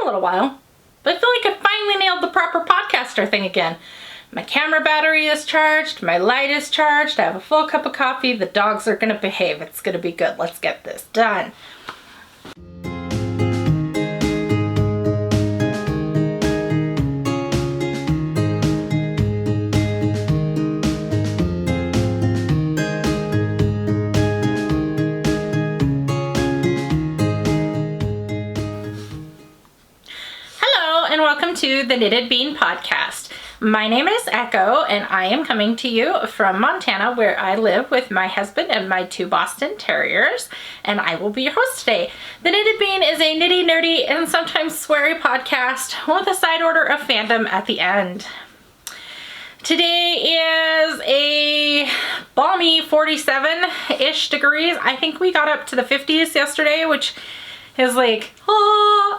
little while, but I feel like I finally nailed the proper podcaster thing again. My camera battery is charged, my light is charged, I have a full cup of coffee, the dogs are gonna behave, it's gonna be good. Let's get this done. Welcome to the Knitted Bean Podcast. My name is Echo and I am coming to you from Montana, where I live with my husband and my 2 Boston Terriers, and I will be your host today. The Knitted Bean is a nitty, nerdy, and sometimes sweary podcast with a side order of fandom at the end. Today is a balmy 47-ish degrees. I think we got up to the 50s yesterday, which is like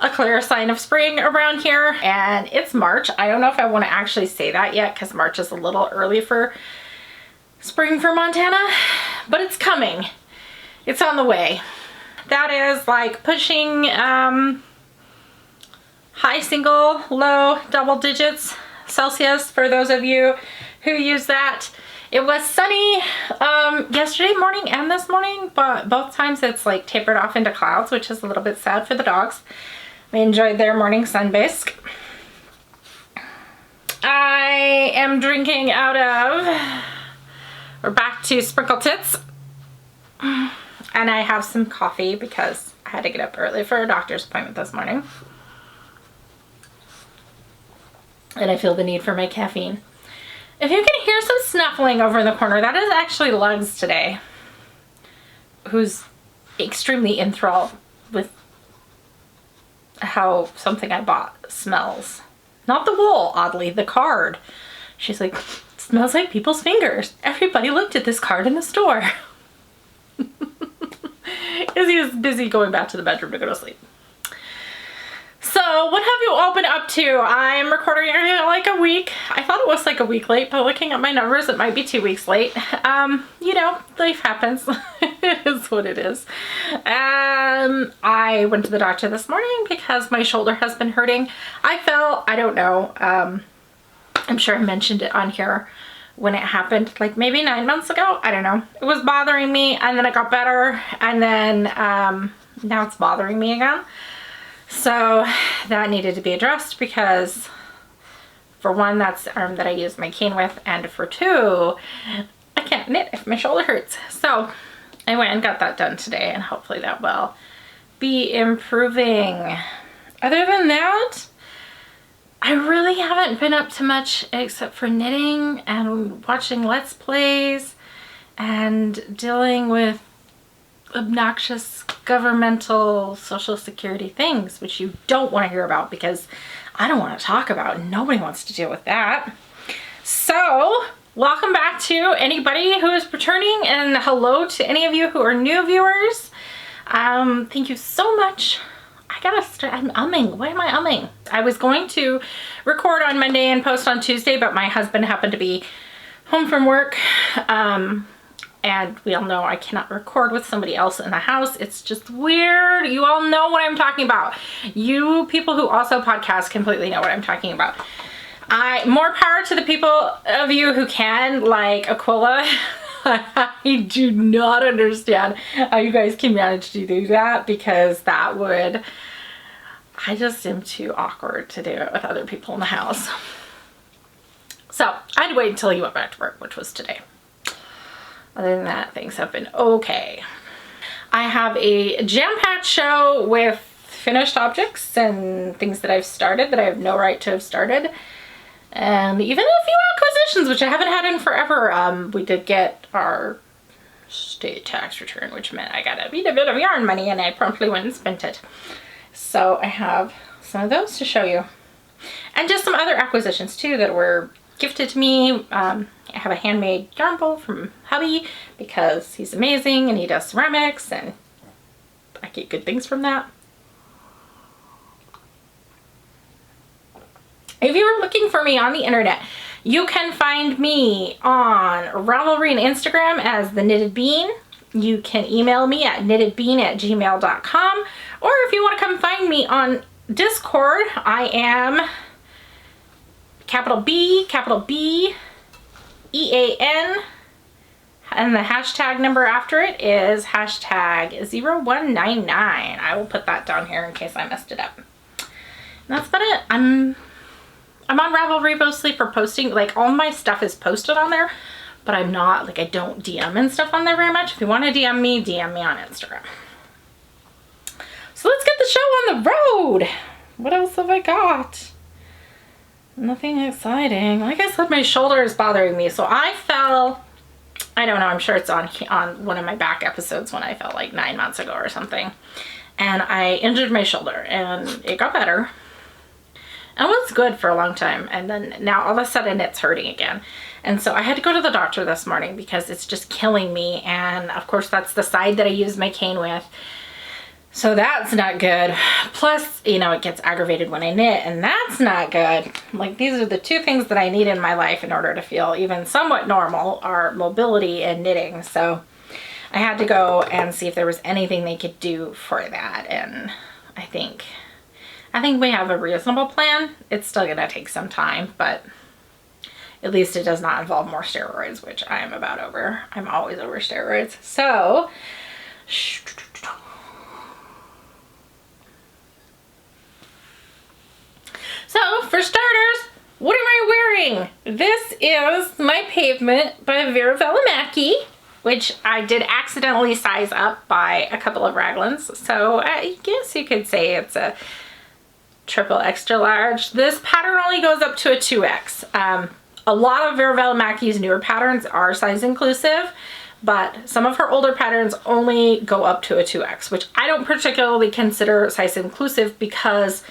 a clear sign of spring around here. And it's March. I don't know if I want to actually say that yet because March is a little early for spring for Montana, but it's coming. It's on the way. That is like pushing high single, low double digits Celsius for those of you who use that. It was sunny yesterday morning and this morning, but both times it's like tapered off into clouds, which is a little bit sad for the dogs. They enjoyed their morning sunbask. I am drinking out of, we're back to Sprinkle Tits, and I have some coffee because I had to get up early for a doctor's appointment this morning. And I feel the need for my caffeine. If you can hear some snuffling over in the corner, that is actually Lugs today, who's extremely enthralled with how something I bought smells. Not the wool, oddly, the card. She's like, it smells like people's fingers. Everybody looked at this card in the store. Because he was busy going back to the bedroom to go to sleep. So what have you all been up to? I'm recording like a week. I thought it was like a week late, but looking at my numbers, it might be 2 weeks late. You know, life happens. It is what it is. I went to the doctor this morning because my shoulder has been hurting. I fell, I don't know. I'm sure I mentioned it on here when it happened, like maybe 9 months ago. I don't know. It was bothering me and then it got better. And then now it's bothering me again. So that needed to be addressed because for one, that's the arm that I use my cane with, and for two, I can't knit if my shoulder hurts. So I went and got that done today, and hopefully that will be improving. Other than that, I really haven't been up to much except for knitting and watching Let's Plays and dealing with obnoxious governmental social security things, which you don't want to hear about because I don't want to talk about and nobody wants to deal with that. So welcome back to anybody who is returning, and hello to any of you who are new viewers. Thank you so much. I gotta start, I'm umming. Why am I umming? I was going to record on Monday and post on Tuesday, but my husband happened to be home from work. And we all know I cannot record with somebody else in the house. It's just weird. You all know what I'm talking about. You people who also podcast completely know what I'm talking about. More power to the people of you who can, like Aquila. I do not understand how you guys can manage to do that, because that would, I just am too awkward to do it with other people in the house. So I'd wait until he went back to work, which was today. Other than that, things have been okay. I have a jam-packed show with finished objects and things that I've started that I have no right to have started. And even a few acquisitions, which I haven't had in forever. We did get our state tax return, which meant I got a bit of yarn money, and I promptly went and spent it. So I have some of those to show you. And just some other acquisitions too that were gifted to me. I have a handmade yarn bowl from hubby because he's amazing and he does ceramics and I get good things from that. If you are looking for me on the internet, you can find me on Ravelry and Instagram as The Knitted Bean. You can email me at knittedbean@gmail.com, or if you want to come find me on Discord, I am capital B, EAN, and the hashtag number after it is hashtag 0199. I will put that down here in case I messed it up. And that's about it. I'm on Ravelry mostly for posting. Like, all my stuff is posted on there, but I'm not, like, I don't DM and stuff on there very much. If you want to DM me on Instagram. So let's get the show on the road. What else have I got? Nothing exciting. Like I said, my shoulder is bothering me. So I fell, I don't know, I'm sure it's on one of my back episodes when I fell like 9 months ago or something. And I injured my shoulder and it got better. And it was good for a long time. And then now all of a sudden it's hurting again. And so I had to go to the doctor this morning because it's just killing me. And of course that's the side that I use my cane with. So that's not good. Plus, you know, it gets aggravated when I knit, and that's not good. Like, these are the two things that I need in my life in order to feel even somewhat normal, are mobility and knitting. So I had to go and see if there was anything they could do for that. And I think we have a reasonable plan. It's still gonna take some time, but at least it does not involve more steroids, which I am about over. I'm always over steroids. So, for starters, what am I wearing? This is my Pavement by Vera Velimaki, which I did accidentally size up by a couple of raglans. So I guess you could say it's a triple extra large. This pattern only goes up to a 2X. A lot of Vera Velimaki's newer patterns are size inclusive, but some of her older patterns only go up to a 2X, which I don't particularly consider size inclusive because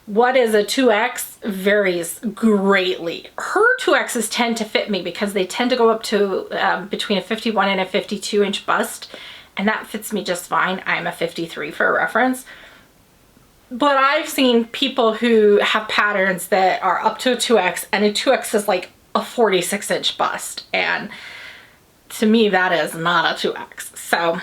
what is a 2X varies greatly. Her 2Xs tend to fit me because they tend to go up to between a 51 and a 52 inch bust, and that fits me just fine. I'm a 53 for a reference. But I've seen people who have patterns that are up to a 2X, and a 2X is like a 46 inch bust, and to me that is not a 2X. So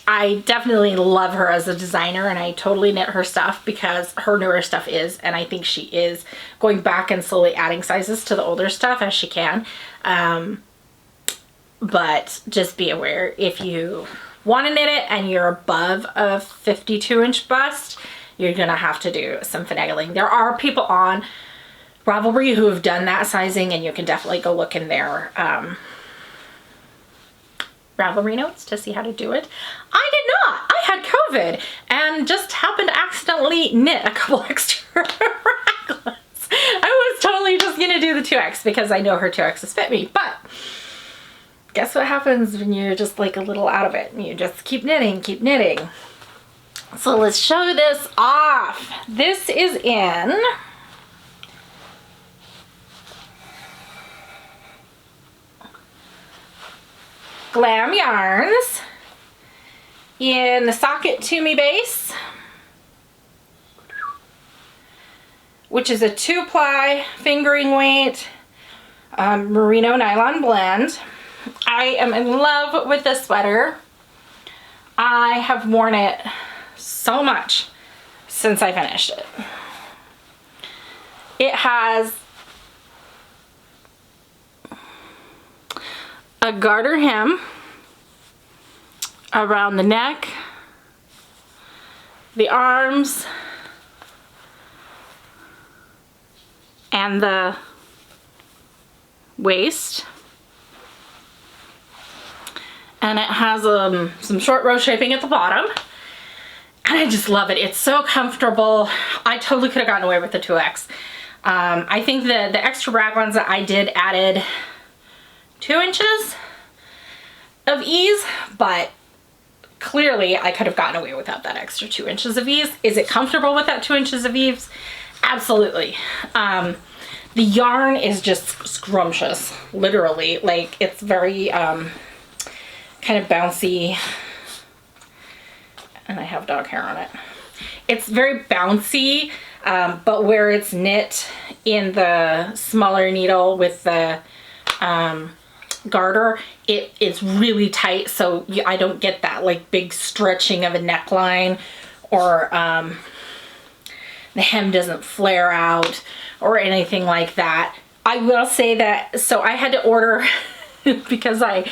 I definitely love her as a designer, and I totally knit her stuff because her newer stuff is, and I think she is going back and slowly adding sizes to the older stuff as she can. But just be aware, if you want to knit it and you're above a 52 inch bust, you're gonna have to do some finagling. There are people on Ravelry who have done that sizing, and you can definitely go look in their Ravelry notes to see how to do it. I did not. I had COVID and just happened to accidentally knit a couple extra raglans. I was totally just gonna do the 2X because I know her 2Xs fit me, but guess what happens when you're just like a little out of it and you just keep knitting, keep knitting. So let's show this off. This is in Glam Yarns in the Socket To Me base, which is a 2-ply fingering weight merino nylon blend. I am in love with this sweater. I have worn it so much since I finished it. It has a garter hem around the neck, the arms, and the waist. And it has some short row shaping at the bottom. And I just love it. It's so comfortable. I totally could have gotten away with the 2X. I think the extra raglans that I did added 2 inches of ease, but clearly I could have gotten away without that extra 2 inches of ease. Is it comfortable with that 2 inches of ease? Absolutely. The yarn is just scrumptious, literally. Like, it's very kind of bouncy, and I have dog hair on it. It's very bouncy, but where it's knit in the smaller needle with the garter, it's really tight, so I don't get that like big stretching of a neckline or the hem doesn't flare out or anything like that. I will say that, so I had to order because I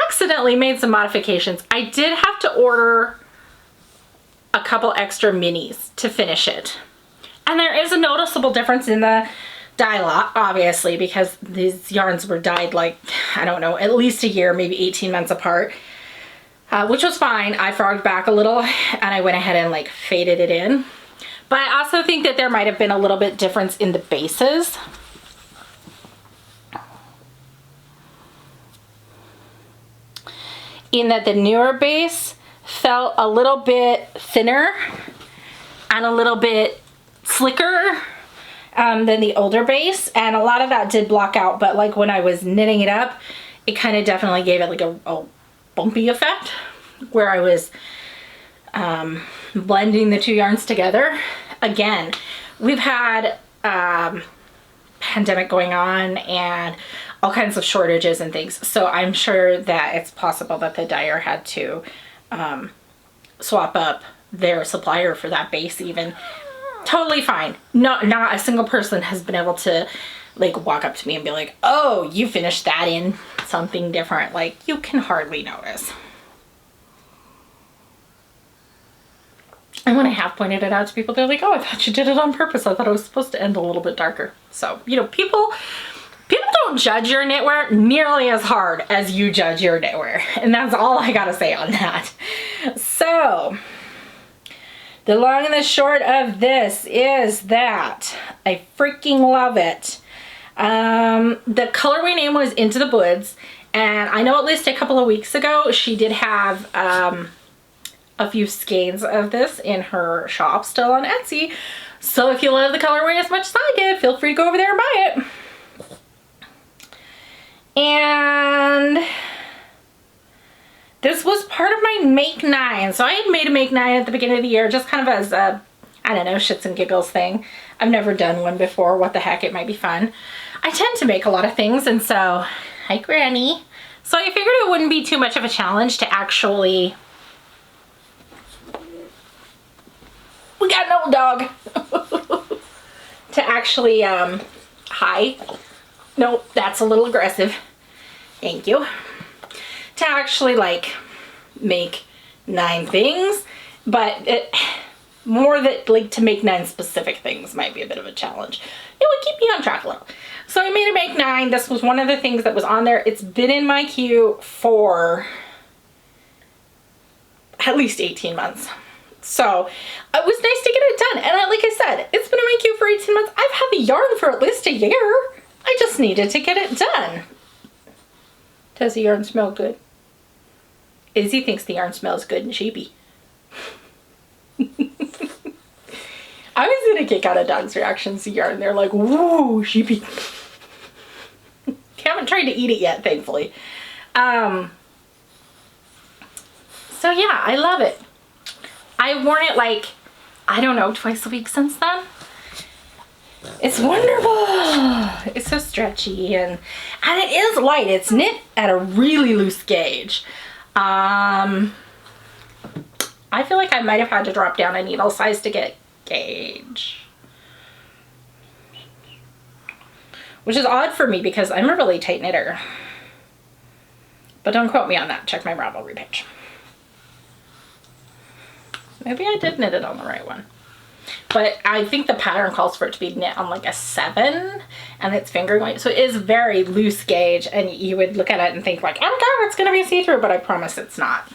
accidentally made some modifications. I did have to order a couple extra minis to finish it. And there is a noticeable difference in the dye lot, obviously, because these yarns were dyed like, I don't know, at least a year, maybe 18 months apart, which was fine. I frogged back a little and I went ahead and like faded it in. But I also think that there might have been a little bit difference in the bases. In that the newer base felt a little bit thinner and a little bit slicker than the older base, and a lot of that did block out, but like when I was knitting it up, it kind of definitely gave it like a bumpy effect where I was blending the two yarns together. Again, we've had pandemic going on and all kinds of shortages and things, so I'm sure that it's possible that the dyer had to swap up their supplier for that base even. Totally fine. Not a single person has been able to like walk up to me and be like, oh, you finished that in something different. Like, you can hardly notice. And when I have pointed it out to people, they're like, oh, I thought you did it on purpose. I thought it was supposed to end a little bit darker. So, you know, people don't judge your knitwear nearly as hard as you judge your knitwear. And that's all I gotta say on that. So, the long and the short of this is that I freaking love it. The colorway name was Into the Woods, and I know at least a couple of weeks ago she did have a few skeins of this in her shop still on Etsy. So if you love the colorway as much as I did, feel free to go over there and buy it. And this was part of my Make 9. So I had made a Make 9 at the beginning of the year, just kind of as a, I don't know, shits and giggles thing. I've never done one before. What the heck, it might be fun. I tend to make a lot of things, and so, hi Granny. So I figured it wouldn't be too much of a challenge to actually, we got an old dog, to actually, hi. Nope, that's a little aggressive. Thank you. To actually like make 9 things, but more that like to make 9 specific things might be a bit of a challenge. It would keep me on track a little. So I made a Make 9. This was one of the things that was on there. It's been in my queue for at least 18 months. So it was nice to get it done. And like I said, it's been in my queue for 18 months. I've had the yarn for at least a year. I just needed to get it done. Does the yarn smell good? Izzy thinks the yarn smells good and sheepy. I was gonna kick out a dog's reactions to yarn. They're like, woo, sheepy. Haven't tried to eat it yet, thankfully. So yeah, I love it. I've worn it like, I don't know, twice a week since then. It's wonderful. It's so stretchy and it is light. It's knit at a really loose gauge. I feel like I might have had to drop down a needle size to get gauge. Which is odd for me because I'm a really tight knitter. But don't quote me on that. Check my Ravelry page. Maybe I did knit it on the right one. But I think the pattern calls for it to be knit on like a 7 and it's finger going. So it is very loose gauge and you would look at it and think like, oh my god, it's going to be see-through, but I promise it's not.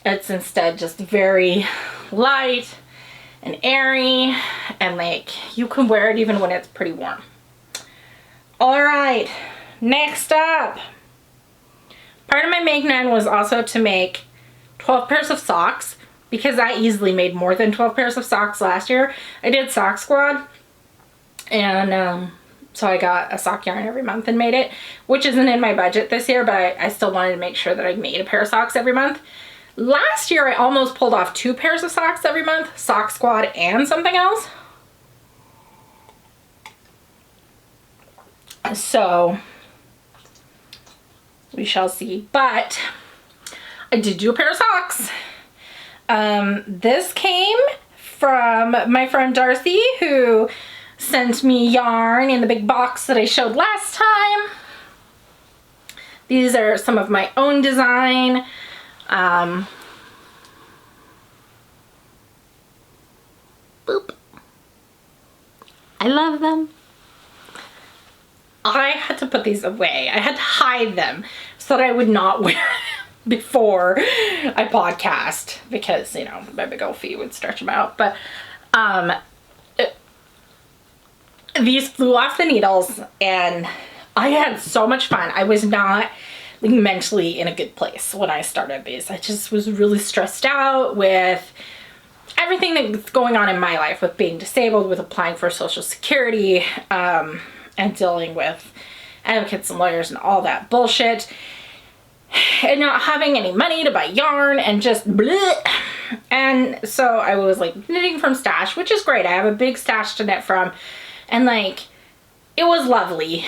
It's instead just very light and airy and like you can wear it even when it's pretty warm. All right, next up. Part of my Make 9 was also to make 12 pairs of socks. Because I easily made more than 12 pairs of socks last year. I did Sock Squad, and so I got a sock yarn every month and made it, which isn't in my budget this year, but I still wanted to make sure that I made a pair of socks every month. Last year, I almost pulled off 2 pairs of socks every month, Sock Squad and something else. So, we shall see. But I did do a pair of socks. This came from my friend Darcy, who sent me yarn in the big box that I showed last time. These are some of my own design. Boop. I love them. I had to put these away. I had to hide them so that I would not wear them before I podcast, because, you know, my big old feet would stretch them out. But these flew off the needles and I had so much fun. I was not like mentally in a good place when I started these. I just was really stressed out with everything that's going on in my life, with being disabled, with applying for Social Security, and dealing with advocates and lawyers and all that bullshit, and not having any money to buy yarn, and just bleh. And so I was like knitting from stash, which is great. I have a big stash to knit from, and like it was lovely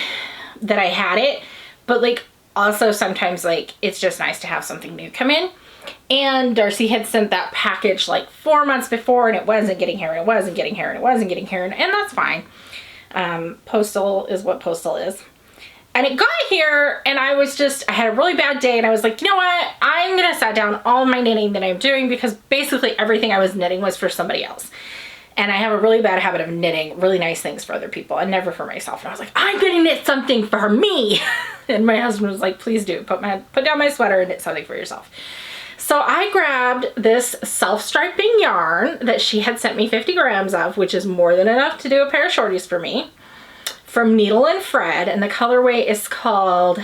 that I had it, but like also sometimes like it's just nice to have something new come in. And Darcy had sent that package like 4 months before, and it wasn't getting here, and it wasn't getting here, and it wasn't getting here, and that's fine. Postal is what postal is. And it got here, and I had a really bad day, and I was like, you know what? I'm gonna set down all of my knitting that I'm doing, because basically everything I was knitting was for somebody else. And I have a really bad habit of knitting really nice things for other people and never for myself. And I was like, I'm gonna knit something for me. And my husband was like, please do. Put down my sweater and knit something for yourself. So I grabbed this self-striping yarn that she had sent me 50 grams of, which is more than enough to do a pair of shorties for me, from Needle and Fred. And the colorway is called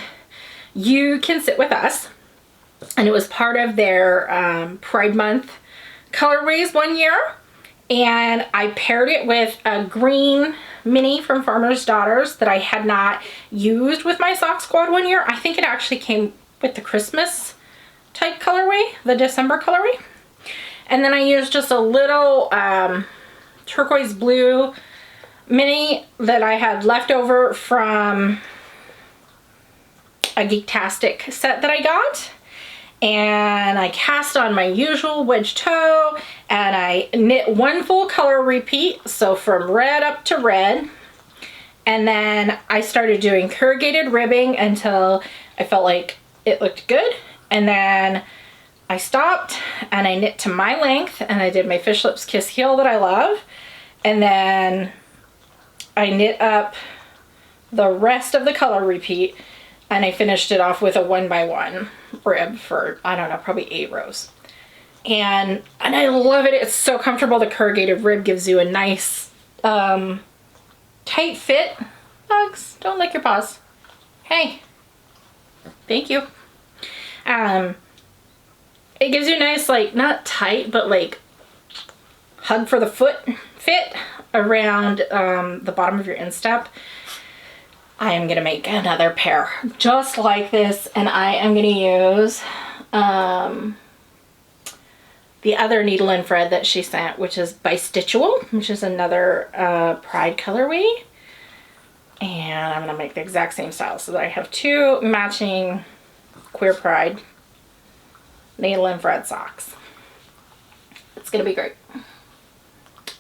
You Can Sit With Us. And it was part of their Pride Month colorways one year. And I paired it with a green mini from Farmer's Daughters that I had not used with my sock squad one year. I think it actually came with the Christmas type colorway, the December colorway. And then I used just a little turquoise blue mini that I had left over from a Geektastic set that I got. And I cast on my usual wedge toe, and I knit one full color repeat, so from red up to red. And then I started doing corrugated ribbing until I felt like it looked good. And then I stopped and I knit to my length, and I did my Fish Lips Kiss Heel that I love. And then I knit up the rest of the color repeat, and I finished it off with a 1x1 rib for, I don't know, probably 8 rows. And I love it. It's so comfortable. The corrugated rib gives you a nice tight fit. Dogs, don't lick your paws. Hey, thank you. It gives you a nice, like, not tight, but like hug for the foot fit around the bottom of your instep. I am gonna make another pair just like this, and I am gonna use the other Needle and Thread that she sent, which is Bistitchual, which is another Pride colorway. And I'm gonna make the exact same style so that I have 2 matching Queer Pride Needle and Thread socks. It's gonna be great.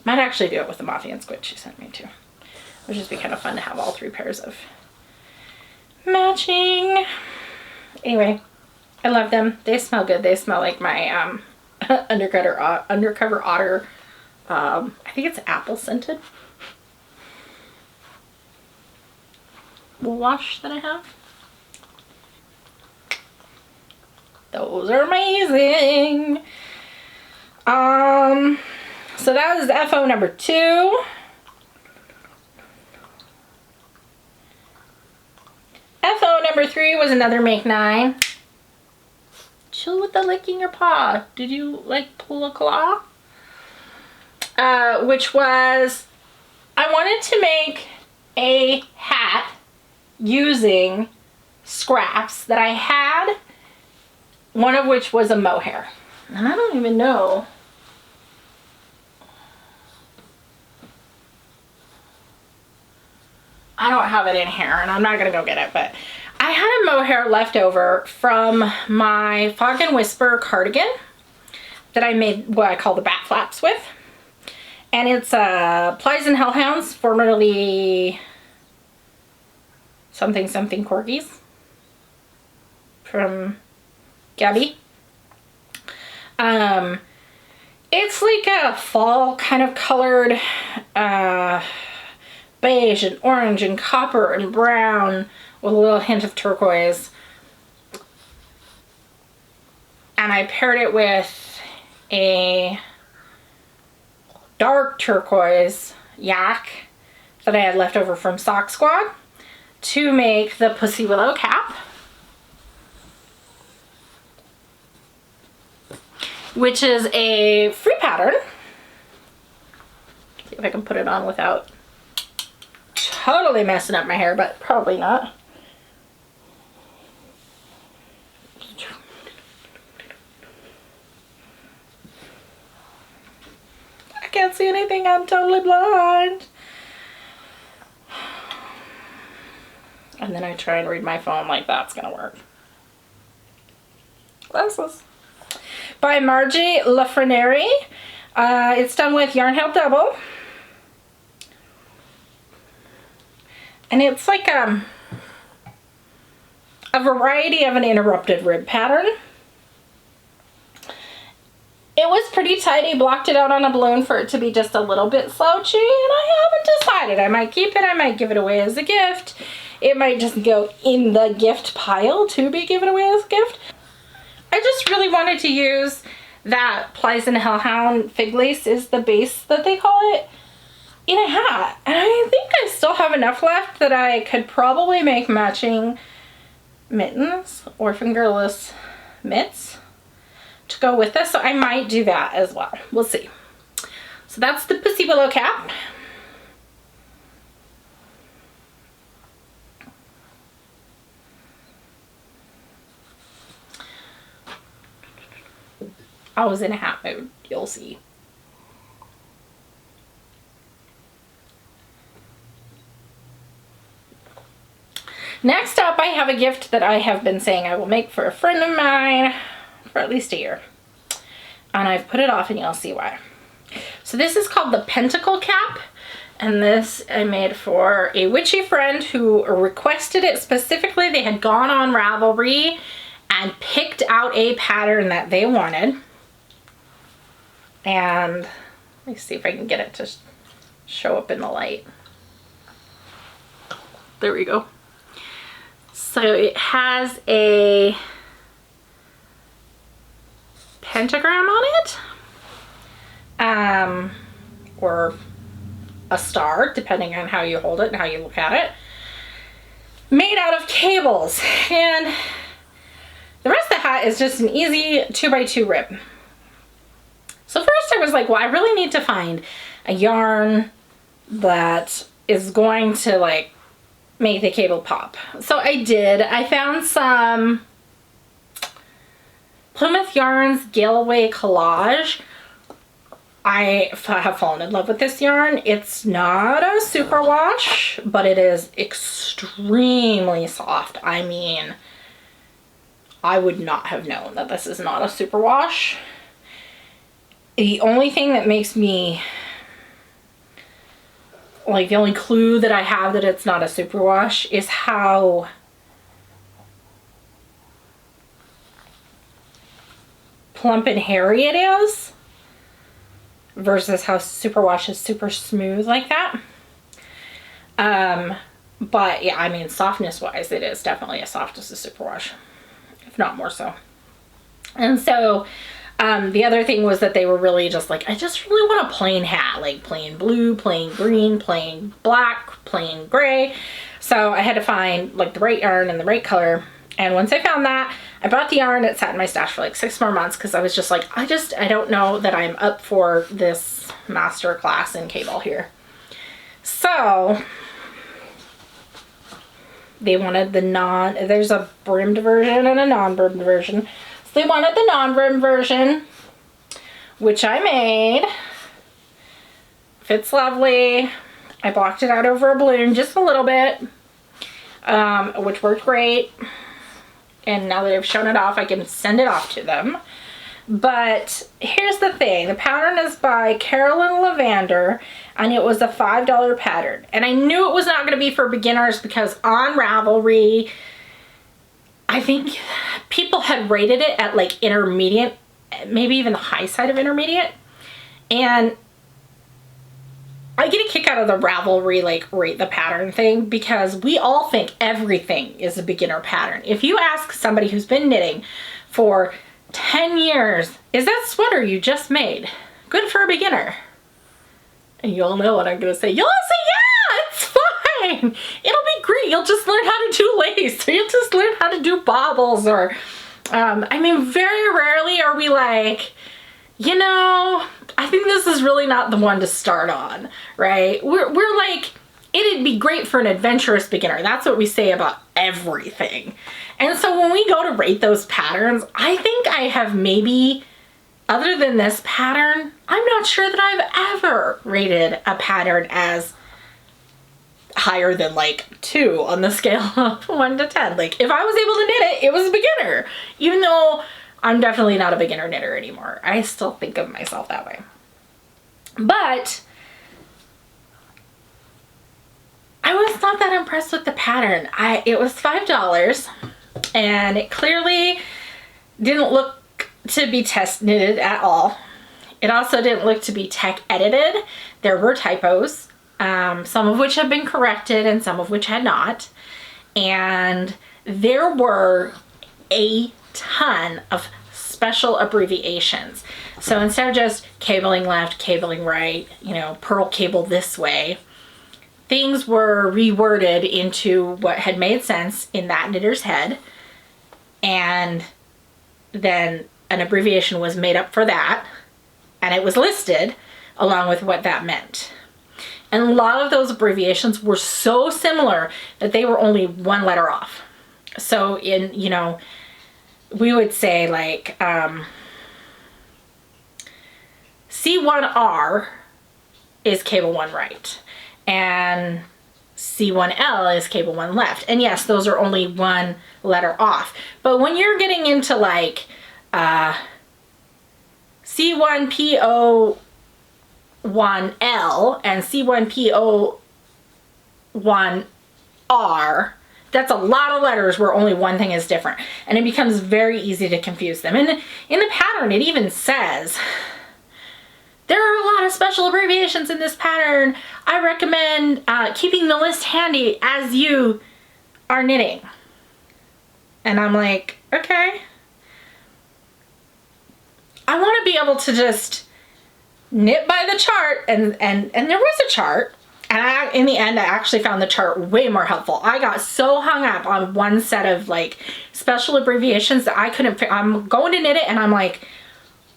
Might actually do it with the Mothie and Squid she sent me too. It would just be kind of fun to have all 3 pairs of matching. Anyway, I love them. They smell good. They smell like my Undercover Otter. I think it's apple scented wash that I have. Those are amazing. So that was FO number 2. FO number 3 was another Make 9. Chill with the licking your paw. Did you like pull a claw? Which was, I wanted to make a hat using scraps that I had, one of which was a mohair. And I don't even know. I don't have it in here, and I'm not gonna go get it, but I had a mohair left over from my Fog and Whisper cardigan that I made what I call the bat flaps with. And it's Plies and Hellhounds, formerly something something corgis from Gabby. It's like a fall kind of colored beige and orange and copper and brown with a little hint of turquoise. And I paired it with a dark turquoise yak that I had left over from Sock Squad to make the Pussy Willow cap, which is a free pattern. See if I can put it on without totally messing up my hair, but probably not. I can't see anything, I'm totally blind. And then I try and read my phone like that's gonna work. Glasses. By Margie Lafreniere. It's done with Yarn Help Double. And it's like a variety of an interrupted rib pattern. It was pretty tidy, blocked it out on a balloon for it to be just a little bit slouchy, and I haven't decided. I might keep it, I might give it away as a gift. It might just go in the gift pile to be given away as a gift. I just really wanted to use that Plies and Hellhound fig lace is the base that they call it in a hat. And I think I still have enough left that I could probably make matching mittens or fingerless mitts to go with this. So I might do that as well. We'll see. So that's the Pussy Willow cap. I was in a hat mode, you'll see. Next up, I have a gift that I have been saying I will make for a friend of mine for at least a year. And I've put it off and you'll see why. So this is called the Pentacle Cap. And this I made for a witchy friend who requested it specifically. They had gone on Ravelry and picked out a pattern that they wanted. And let me see if I can get it to show up in the light. There we go. So it has a pentagram on it, or a star, depending on how you hold it and how you look at it, made out of cables. And the rest of the hat is just an easy 2x2 rib. So first I was like, well, I really need to find a yarn that is going to like make the cable pop. So I did. I found some Plymouth Yarns Galway Collage. I have fallen in love with this yarn. It's not a superwash, but it is extremely soft. I mean, I would not have known that this is not a superwash. The only thing that makes me, like, the only clue that I have that it's not a superwash is how plump and hairy it is versus how superwash is super smooth like that. But yeah, I mean, softness wise, it is definitely as soft as a superwash, if not more so. And so the other thing was that they were really just like, I just really want a plain hat, like plain blue, plain green, plain black, plain gray. So I had to find like the right yarn and the right color. And once I found that, I bought the yarn. It sat in my stash for like 6 more months because I was just like, I don't know that I'm up for this master class in cable here. So they wanted the there's a brimmed version and a non-brimmed version. So they wanted the non-brimmed version, which I made. Fits lovely. I blocked it out over a balloon just a little bit, which worked great. And now that I've shown it off, I can send it off to them. But here's the thing. The pattern is by Carolyn Lavander, and it was a $5 pattern. And I knew it was not going to be for beginners because on Ravelry, I think people had rated it at like intermediate, maybe even the high side of intermediate. And I get a kick out of the Ravelry like rate the pattern thing because we all think everything is a beginner pattern. If you ask somebody who's been knitting for 10 years, is that sweater you just made good for a beginner? And you'll know what I'm going to say. You'll say, yeah, it's fine. It'll be great. You'll just learn how to do lace, or you'll just learn how to do baubles, or, I mean, very rarely are we like, you know, I think this is really not the one to start on, right? We're like, it'd be great for an adventurous beginner. That's what we say about everything. And so when we go to rate those patterns, I think I have maybe, other than this pattern, I'm not sure that I've ever rated a pattern as higher than like 2 on the scale of 1 to 10. Like if I was able to knit it, it was a beginner, even though I'm definitely not a beginner knitter anymore. I still think of myself that way. But I was not that impressed with the pattern. It was $5 and it clearly didn't look to be test knitted at all. It also didn't look to be tech edited. There were typos, some of which have been corrected and some of which had not. And there were a ton of special abbreviations. So instead of just cabling left, cabling right, you know, purl cable this way, things were reworded into what had made sense in that knitter's head. And then an abbreviation was made up for that, and it was listed along with what that meant. And a lot of those abbreviations were so similar that they were only 1 letter off. So in, you know, we would say like C1R is cable 1 right, and C1L is cable 1 left. And yes, those are only 1 letter off. But when you're getting into like C1PO1L and C1PO1R, that's a lot of letters where only one thing is different. And it becomes very easy to confuse them. And in the pattern, it even says, there are a lot of special abbreviations in this pattern. I recommend keeping the list handy as you are knitting. And I'm like, okay. I want to be able to just knit by the chart, and there was a chart, and in the end I actually found the chart way more helpful. I got so hung up on one set of like special abbreviations that I couldn't, I'm going to knit it and I'm like,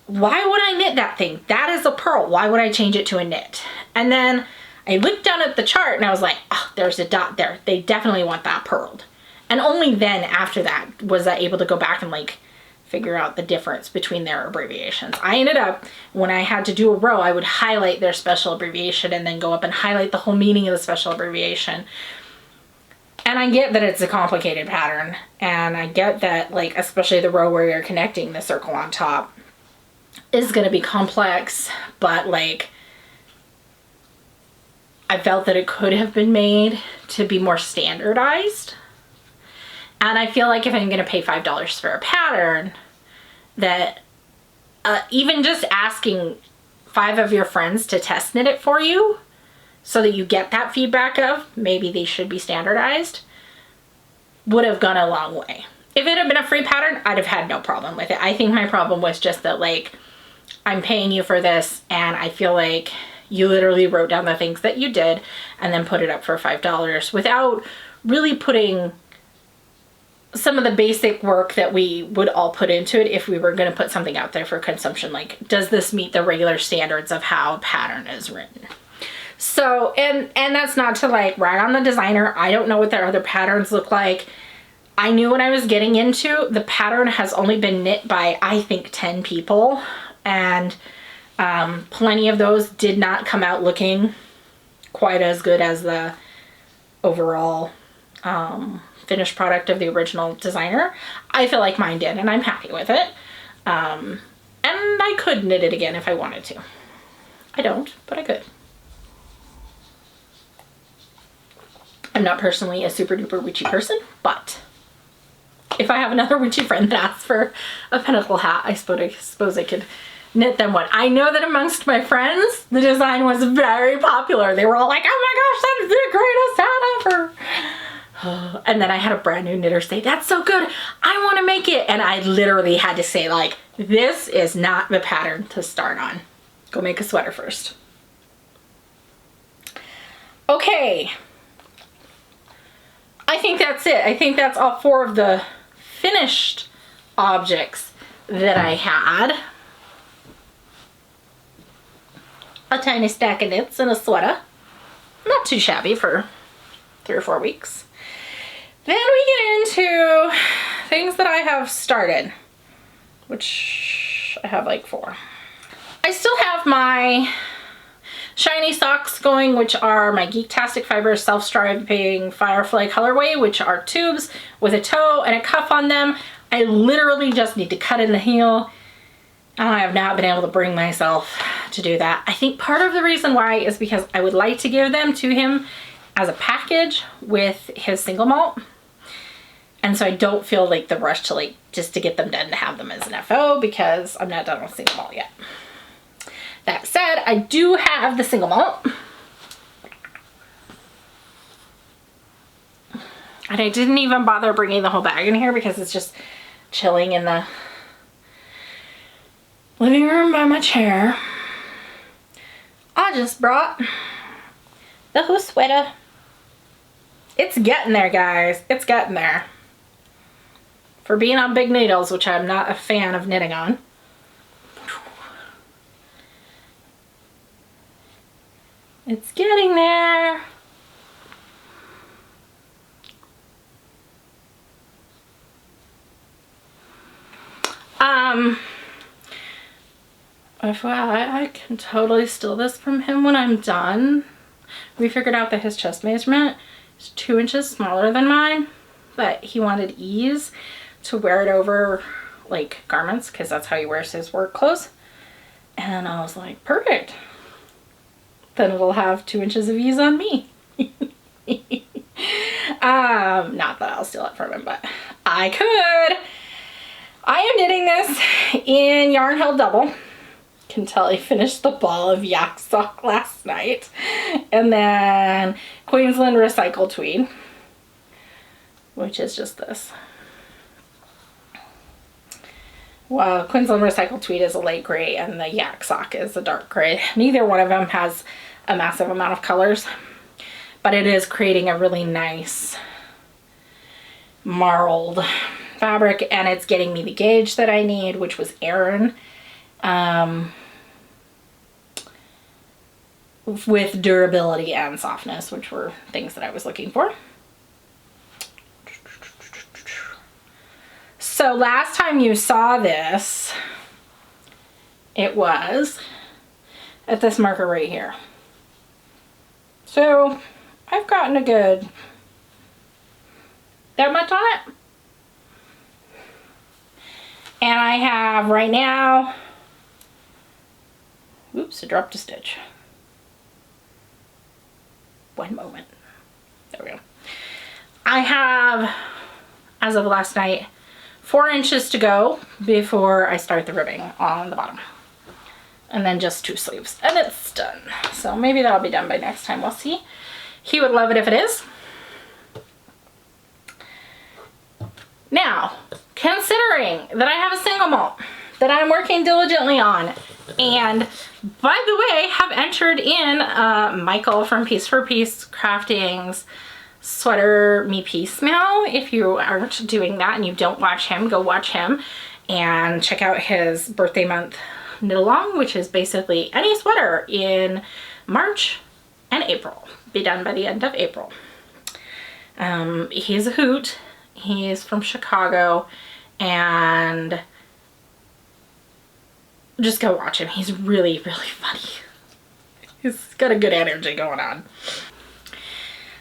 why would I knit that thing? That is a purl. Why would I change it to a knit? And then I looked down at the chart and I was like, oh, there's a dot there. They definitely want that purled. And only then after that was I able to go back and like figure out the difference between their abbreviations. I ended up, when I had to do a row, I would highlight their special abbreviation and then go up and highlight the whole meaning of the special abbreviation. And I get that it's a complicated pattern, and I get that, like, especially the row where you're connecting the circle on top is going to be complex, but like I felt that it could have been made to be more standardized. And I feel like if I'm going to pay $5 for a pattern, that even just asking 5 of your friends to test knit it for you so that you get that feedback of maybe they should be standardized would have gone a long way. If it had been a free pattern, I'd have had no problem with it. I think my problem was just that, like, I'm paying you for this and I feel like you literally wrote down the things that you did and then put it up for $5 without really putting some of the basic work that we would all put into it if we were going to put something out there for consumption. Like, does this meet the regular standards of how a pattern is written? So, and that's not to like rag on the designer. I don't know what their other patterns look like. I knew what I was getting into. The pattern has only been knit by, I think, 10 people. And plenty of those did not come out looking quite as good as the overall finished product of the original designer. I feel like mine did, and I'm happy with it. And And I could knit it again if I wanted to. I don't, but I could. I'm not personally a super duper witchy person, but if I have another witchy friend that asks for a pentacle hat, I suppose I could knit them one. I know that amongst my friends, the design was very popular. They were all like, oh my gosh, that's the greatest hat ever. And then I had a brand new knitter say, that's so good, I want to make it. And I literally had to say, like, this is not the pattern to start on. Go make a sweater first. Okay. I think that's it. I think that's all 4 of the finished objects that I had. A tiny stack of knits and a sweater. Not too shabby for 3 or 4 weeks. Then we get into things that I have started, which I have like 4. I still have my shiny socks going, which are my Geek-tastic Fibers self-striping Firefly colorway, which are tubes with a toe and a cuff on them. I literally just need to cut in the heel. I have not been able to bring myself to do that. I think part of the reason why is because I would like to give them to him as a package with his single malt. And so I don't feel like the rush to like just to get them done to have them as an FO, because I'm not done with single malt yet. That said, I do have the single malt. And I didn't even bother bringing the whole bag in here because it's just chilling in the living room by my chair. I just brought the whole sweater. It's getting there, guys. It's getting there. For being on big needles, which I'm not a fan of knitting on. It's getting there. FYI, I can totally steal this from him when I'm done. We figured out that his chest measurement is 2 inches smaller than mine, but he wanted ease to wear it over like garments, because that's how he wears his work clothes. And I was like, perfect. Then it'll have 2 inches of ease on me. Not that I'll steal it from him, but I could. I am knitting this in Yarn Held Double. Can tell I finished the ball of yak sock last night. And then Queensland recycled tweed, which is just this. Well, Queensland recycled tweed is a light gray and the yak sock is a dark gray. Neither one of them has a massive amount of colors, but it is creating a really nice marled fabric, and it's getting me the gauge that I need, which was Aaron, with durability and softness, which were things that I was looking for. So last time you saw this, it was at this marker right here. So I've gotten a good that much on it. And I have right now, oops, I dropped a stitch. One moment. There we go. I have, as of last night, 4 inches to go before I start the ribbing on the bottom. And then just 2 sleeves and it's done. So maybe that'll be done by next time. We'll see. He would love it if it is. Now, considering that I have a single malt that I'm working diligently on, and by the way, have entered in Michael from Piece for Piece Crafting's Sweater Me Piecemeal. If you aren't doing that and you don't watch him, go watch him and check out his birthday month knit along, which is basically any sweater in March and April. Be done by the end of April. He's a hoot. He's from Chicago, and just go watch him. He's really, really funny. He's got a good energy going on.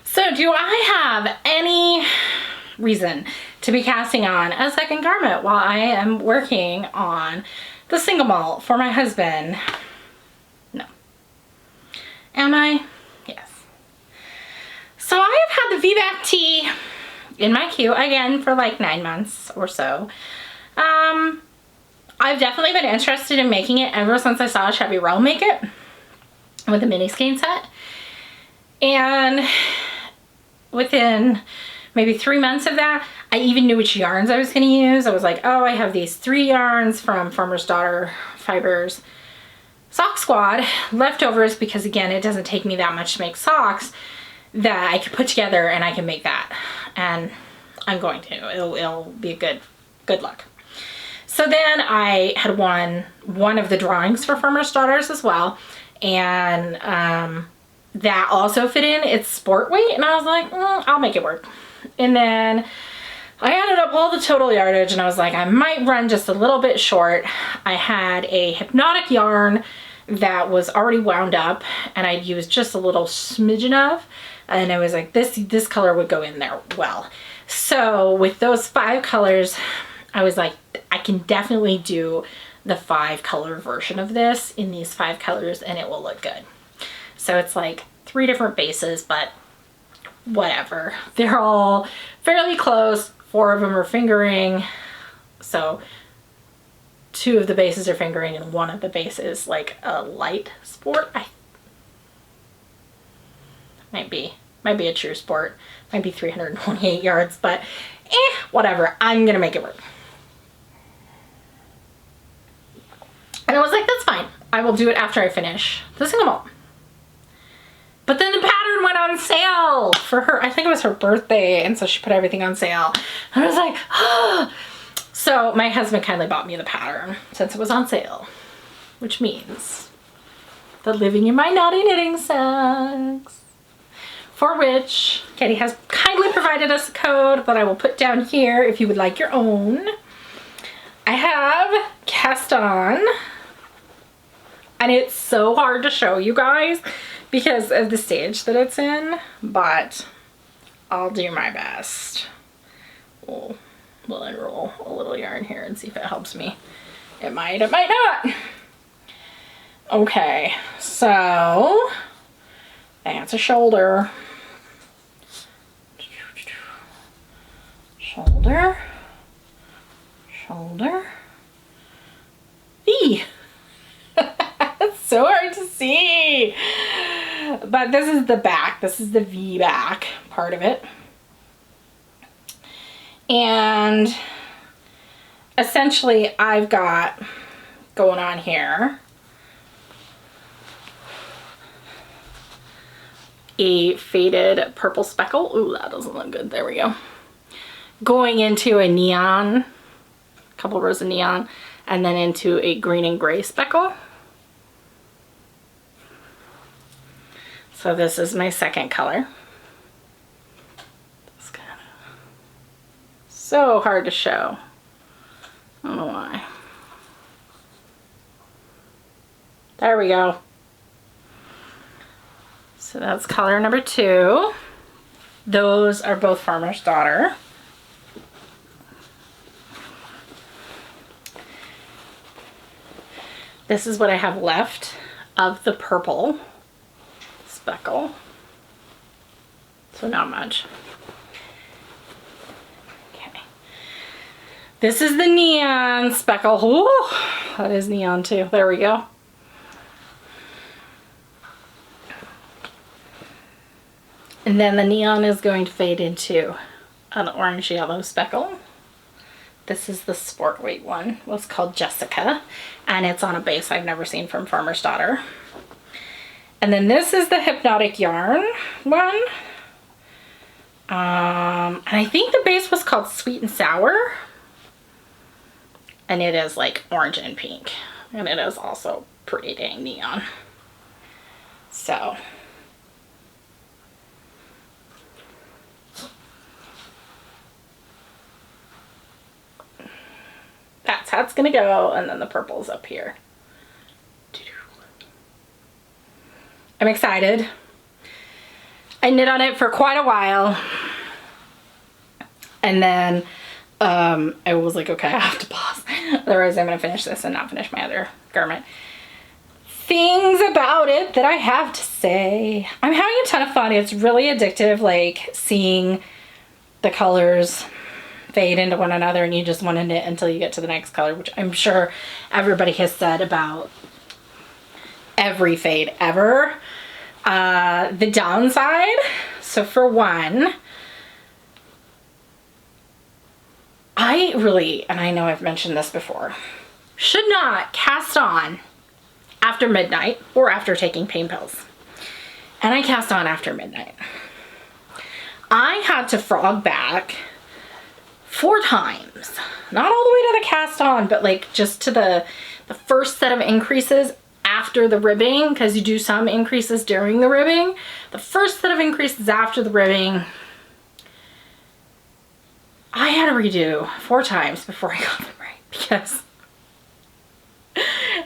So do I have any reason to be casting on a second garment while I am working on the single malt for my husband. No. Am I? Yes. So I have had the VBAC tee in my queue again for like 9 months or so. I've definitely been interested in making it ever since I saw Chevy Rell make it with the mini skein set. And within maybe 3 months of that, I even knew which yarns I was going to use. I was like, oh, I have these 3 yarns from Farmer's Daughter Fibers Sock Squad leftovers, because again, it doesn't take me that much to make socks, that I could put together and I can make that. And I'm going to. It'll be a good luck. So then I had won one of the drawings for Farmer's Daughters as well. And that also fit in. It's sport weight. And I was like, I'll make it work. And then I added up all the total yardage and I was like, I might run just a little bit short. I had a hypnotic yarn that was already wound up and I'd used just a little smidgen of. And I was like, this color would go in there well. So with those 5 colors, I was like, I can definitely do the 5 color version of this in these 5 colors and it will look good. So it's like 3 different bases, but whatever. They're all fairly close. 4 of them are fingering. So 2 of the bases are fingering and 1 of the bases like a light sport. Might be a true sport. Might be 328 yards, but whatever. I'm gonna make it work. And I was like, that's fine. I will do it after I finish the single malt. But then the pattern went on sale for her. I think it was her birthday, and so she put everything on sale. And I was like, oh. So my husband kindly bought me the pattern since it was on sale, which means that living in my naughty knitting socks, for which Katie has kindly provided us a code that I will put down here if you would like your own. I have cast on, and it's so hard to show you guys because of the stage that it's in, but I'll do my best. We'll unroll a little yarn here and see if it helps me. It might not. Okay, so that's a shoulder. Shoulder. Shoulder. V. It's so hard to see. But this is the back. This is the V back part of it. And essentially I've got going on here a faded purple speckle. Ooh, that doesn't look good. There we go. Going into a neon, a couple rows of neon, and then into a green and gray speckle. So this is my second color. It's kind of so hard to show. I don't know why. There we go. So that's color number 2. Those are both Farmer's Daughter. This is what I have left of the purple speckle. So not much. Okay. This is the neon speckle. Ooh, that is neon too. There we go. And then the neon is going to fade into an orange yellow speckle. This is the sport weight one. It's called Jessica, and it's on a base I've never seen from Farmer's Daughter. And then this is the hypnotic yarn one. And I think the base was called Sweet and Sour. And it is like orange and pink. And it is also pretty dang neon. So that's how it's gonna go, and then the purple's up here. I'm excited. I knit on it for quite a while, and then I was like, okay, I have to pause. Otherwise, I'm going to finish this and not finish my other garment. Things about it that I have to say. I'm having a ton of fun. It's really addictive, like seeing the colors fade into one another and you just want to knit until you get to the next color, which I'm sure everybody has said about every fade ever. The downside, so for one, I really, and I know I've mentioned this before, should not cast on after midnight or after taking pain pills. And I cast on after midnight. I had to frog back 4 times. Not all the way to the cast on, but like just to the first set of increases after the ribbing, because you do some increases during the ribbing. The first set of increases after the ribbing, I had to redo 4 times before I got them right, because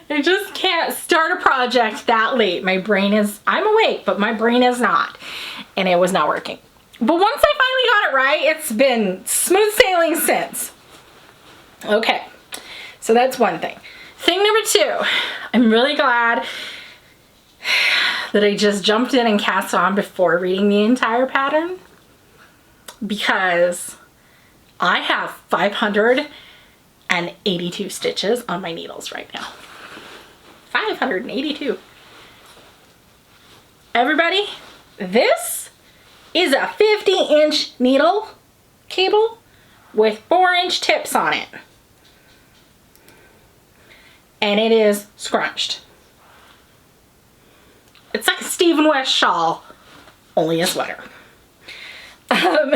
I just can't start a project that late. My brain is, I'm awake, but my brain is not. And it was not working. But once I finally got it right, it's been smooth sailing since. Okay, so that's one thing. Thing number 2, I'm really glad that I just jumped in and cast on before reading the entire pattern, because I have 582 stitches on my needles right now. 582. Everybody, this is a 50-inch needle cable with 4-inch tips on it. And it is scrunched. It's like a Stephen West shawl, only a sweater. And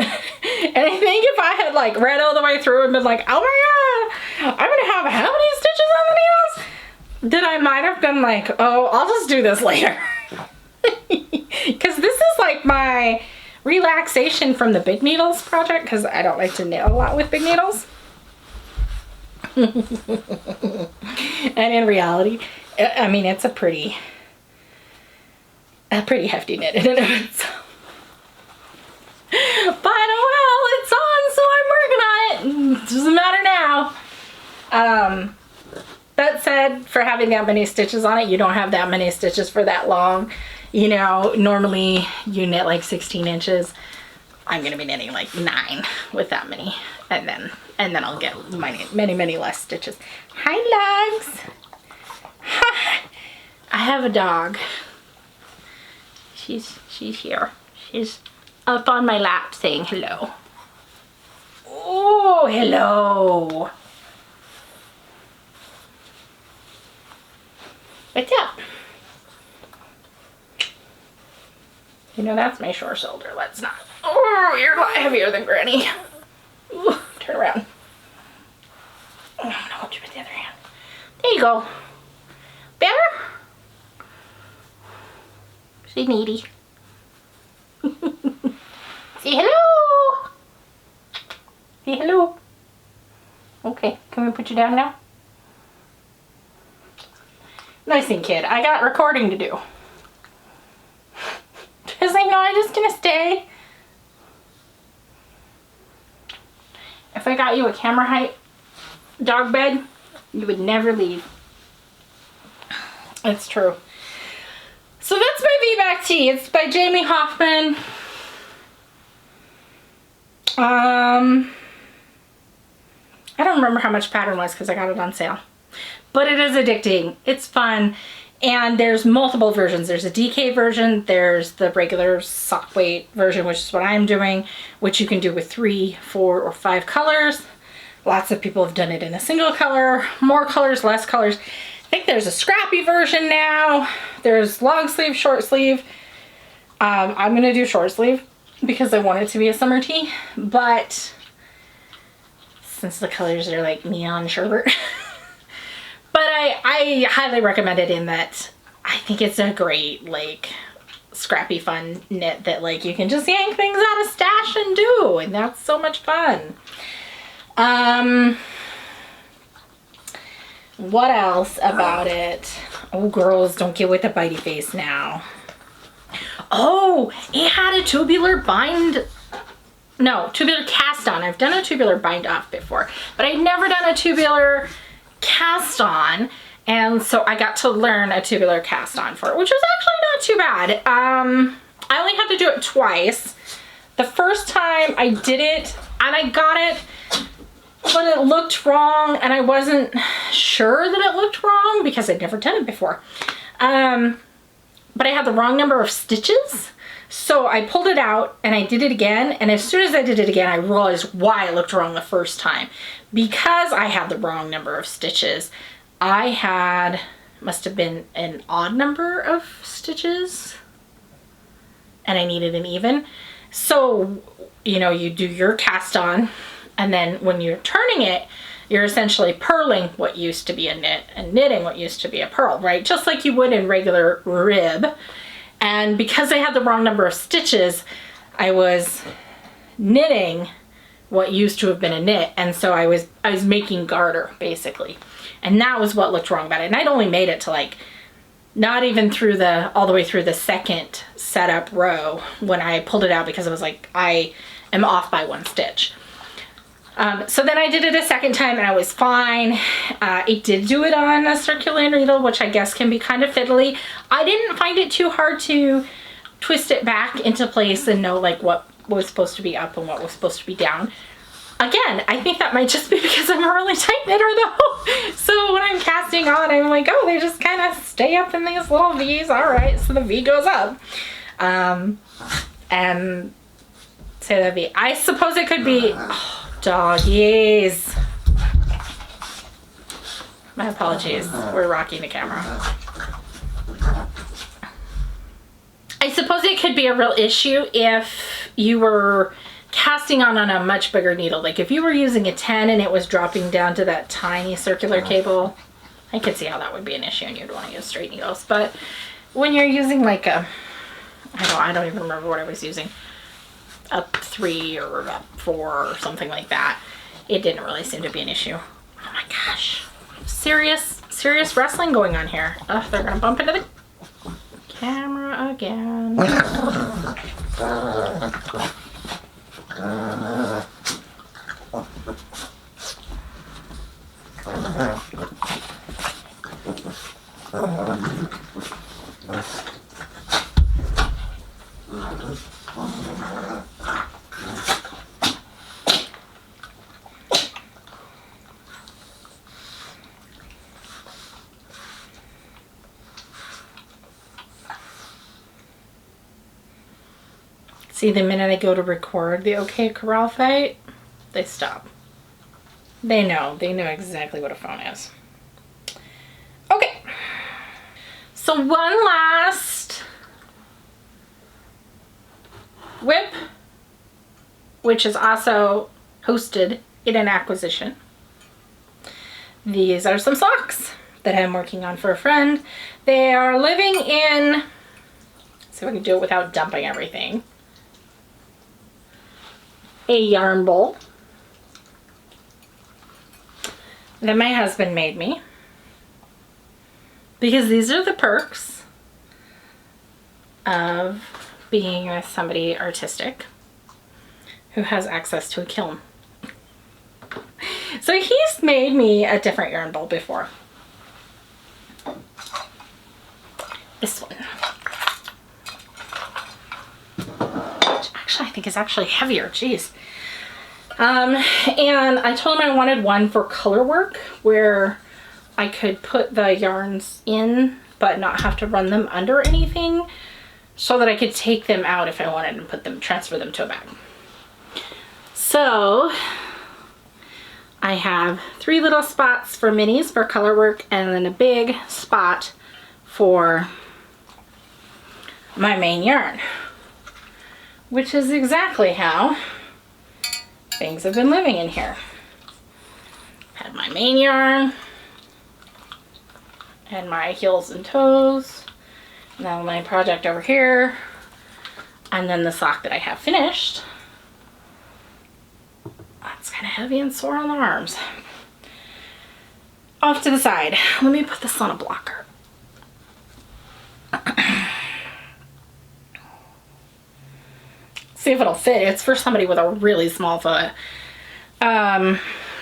I think if I had like read all the way through and been like, oh my god, I'm gonna have how many stitches on the needles? Then I might have been like, oh, I'll just do this later. Because this is like my relaxation from the big needles project, because I don't like to knit a lot with big needles. And in reality, I mean, it's a pretty hefty knit in and of itself. But oh well, it's on, so I'm working on it. It doesn't matter now. That said, for having that many stitches on it, you don't have that many stitches for that long. You know, normally you knit like 16 inches. I'm gonna be knitting like 9 with that many, and then I'll get many less stitches. Hi, Lugs. Hi. I have a dog. She's here. She's up on my lap saying hello. Oh, hello. What's up? You know, that's my short shoulder. Let's not. Oh, you're a lot heavier than Granny. Ooh, turn around. Oh, I'm gonna hold you with the other hand. There you go. Better? She's needy. Say hello. Say hello. Okay, can we put you down now? Nice thing, kid. I got recording to do. Just like, no, I'm just gonna stay. If I got you a camera height dog bed, you would never leave. It's true. So that's my V-back tee. It's by Jamie Hoffman. I don't remember how much pattern was because I got it on sale. But it is addicting. It's fun. And there's multiple versions. There's a DK version. There's the regular sock weight version, which is what I'm doing, which you can do with 3, 4, or 5 colors. Lots of people have done it in a single color, more colors, less colors. I think there's a scrappy version now. There's long sleeve, short sleeve. I'm gonna do short sleeve because I want it to be a summer tee, but since the colors are like neon sherbet. But I highly recommend it in that I think it's a great, like, scrappy fun knit that, like, you can just yank things out of stash and do, and that's so much fun. What else about it? Oh, girls, don't get with the bitey face now. Oh, it had a tubular cast on. I've done a tubular bind off before, but I've never done a tubular cast on. And so I got to learn a tubular cast on for it, which was actually not too bad. I only had to do it twice. The first time I did it and I got it, but it looked wrong and I wasn't sure that it looked wrong because I'd never done it before. But I had the wrong number of stitches. So I pulled it out and I did it again. And as soon as I did it again, I realized why it looked wrong the first time. Because I had the wrong number of stitches, I had, must have been an odd number of stitches and I needed an even. So, you know, you do your cast on and then when you're turning it, you're essentially purling what used to be a knit and knitting what used to be a purl, right? Just like you would in regular rib. And because I had the wrong number of stitches, I was knitting what used to have been a knit. And so I was making garter basically. And that was what looked wrong about it. And I'd only made it to like, not even through all the way through the second setup row when I pulled it out because I was like, I am off by one stitch. So then I did it a second time and I was fine. It did do it on a circular needle, which I guess can be kind of fiddly. I didn't find it too hard to twist it back into place and know like what was supposed to be up and what was supposed to be down. Again, I think that might just be because I'm a really tight knitter though. So when I'm casting on, I'm like, oh, they just kind of stay up in these little V's. All right, so the V goes up. And say the V. I suppose it could be, oh, doggies. My apologies, we're rocking the camera. I suppose it could be a real issue if you were casting on a much bigger needle. Like if you were using a 10 and it was dropping down to that tiny circular cable, I could see how that would be an issue and you'd want to use straight needles. But when you're using like a, I don't even remember what I was using, a 3 or a 4 or something like that, it didn't really seem to be an issue. Oh my gosh, serious wrestling going on here. Oh, they're gonna bump into the camera again. See, the minute I go to record the OK Corral fight, they stop. They know exactly what a phone is. Okay. So one last whip, which is also hosted in an acquisition. These are some socks that I'm working on for a friend. They are living in, see if I can do it without dumping everything, a yarn bowl that my husband made me, because these are the perks of being with somebody artistic who has access to a kiln. So he's made me a different yarn bowl before. This one, which actually I think is actually heavier. Jeez. And I told him I wanted one for color work where I could put the yarns in but not have to run them under anything, so that I could take them out if I wanted and put them, transfer them to a bag. So I have 3 little spots for minis for color work and then a big spot for my main yarn, which is exactly how things have been living in here. Had my main yarn and my heels and toes, and then my project over here, and then the sock that I have finished. That's kind of heavy and sore on the arms. Off to the side. Let me put this on a blocker. See if it'll fit. It's for somebody with a really small foot.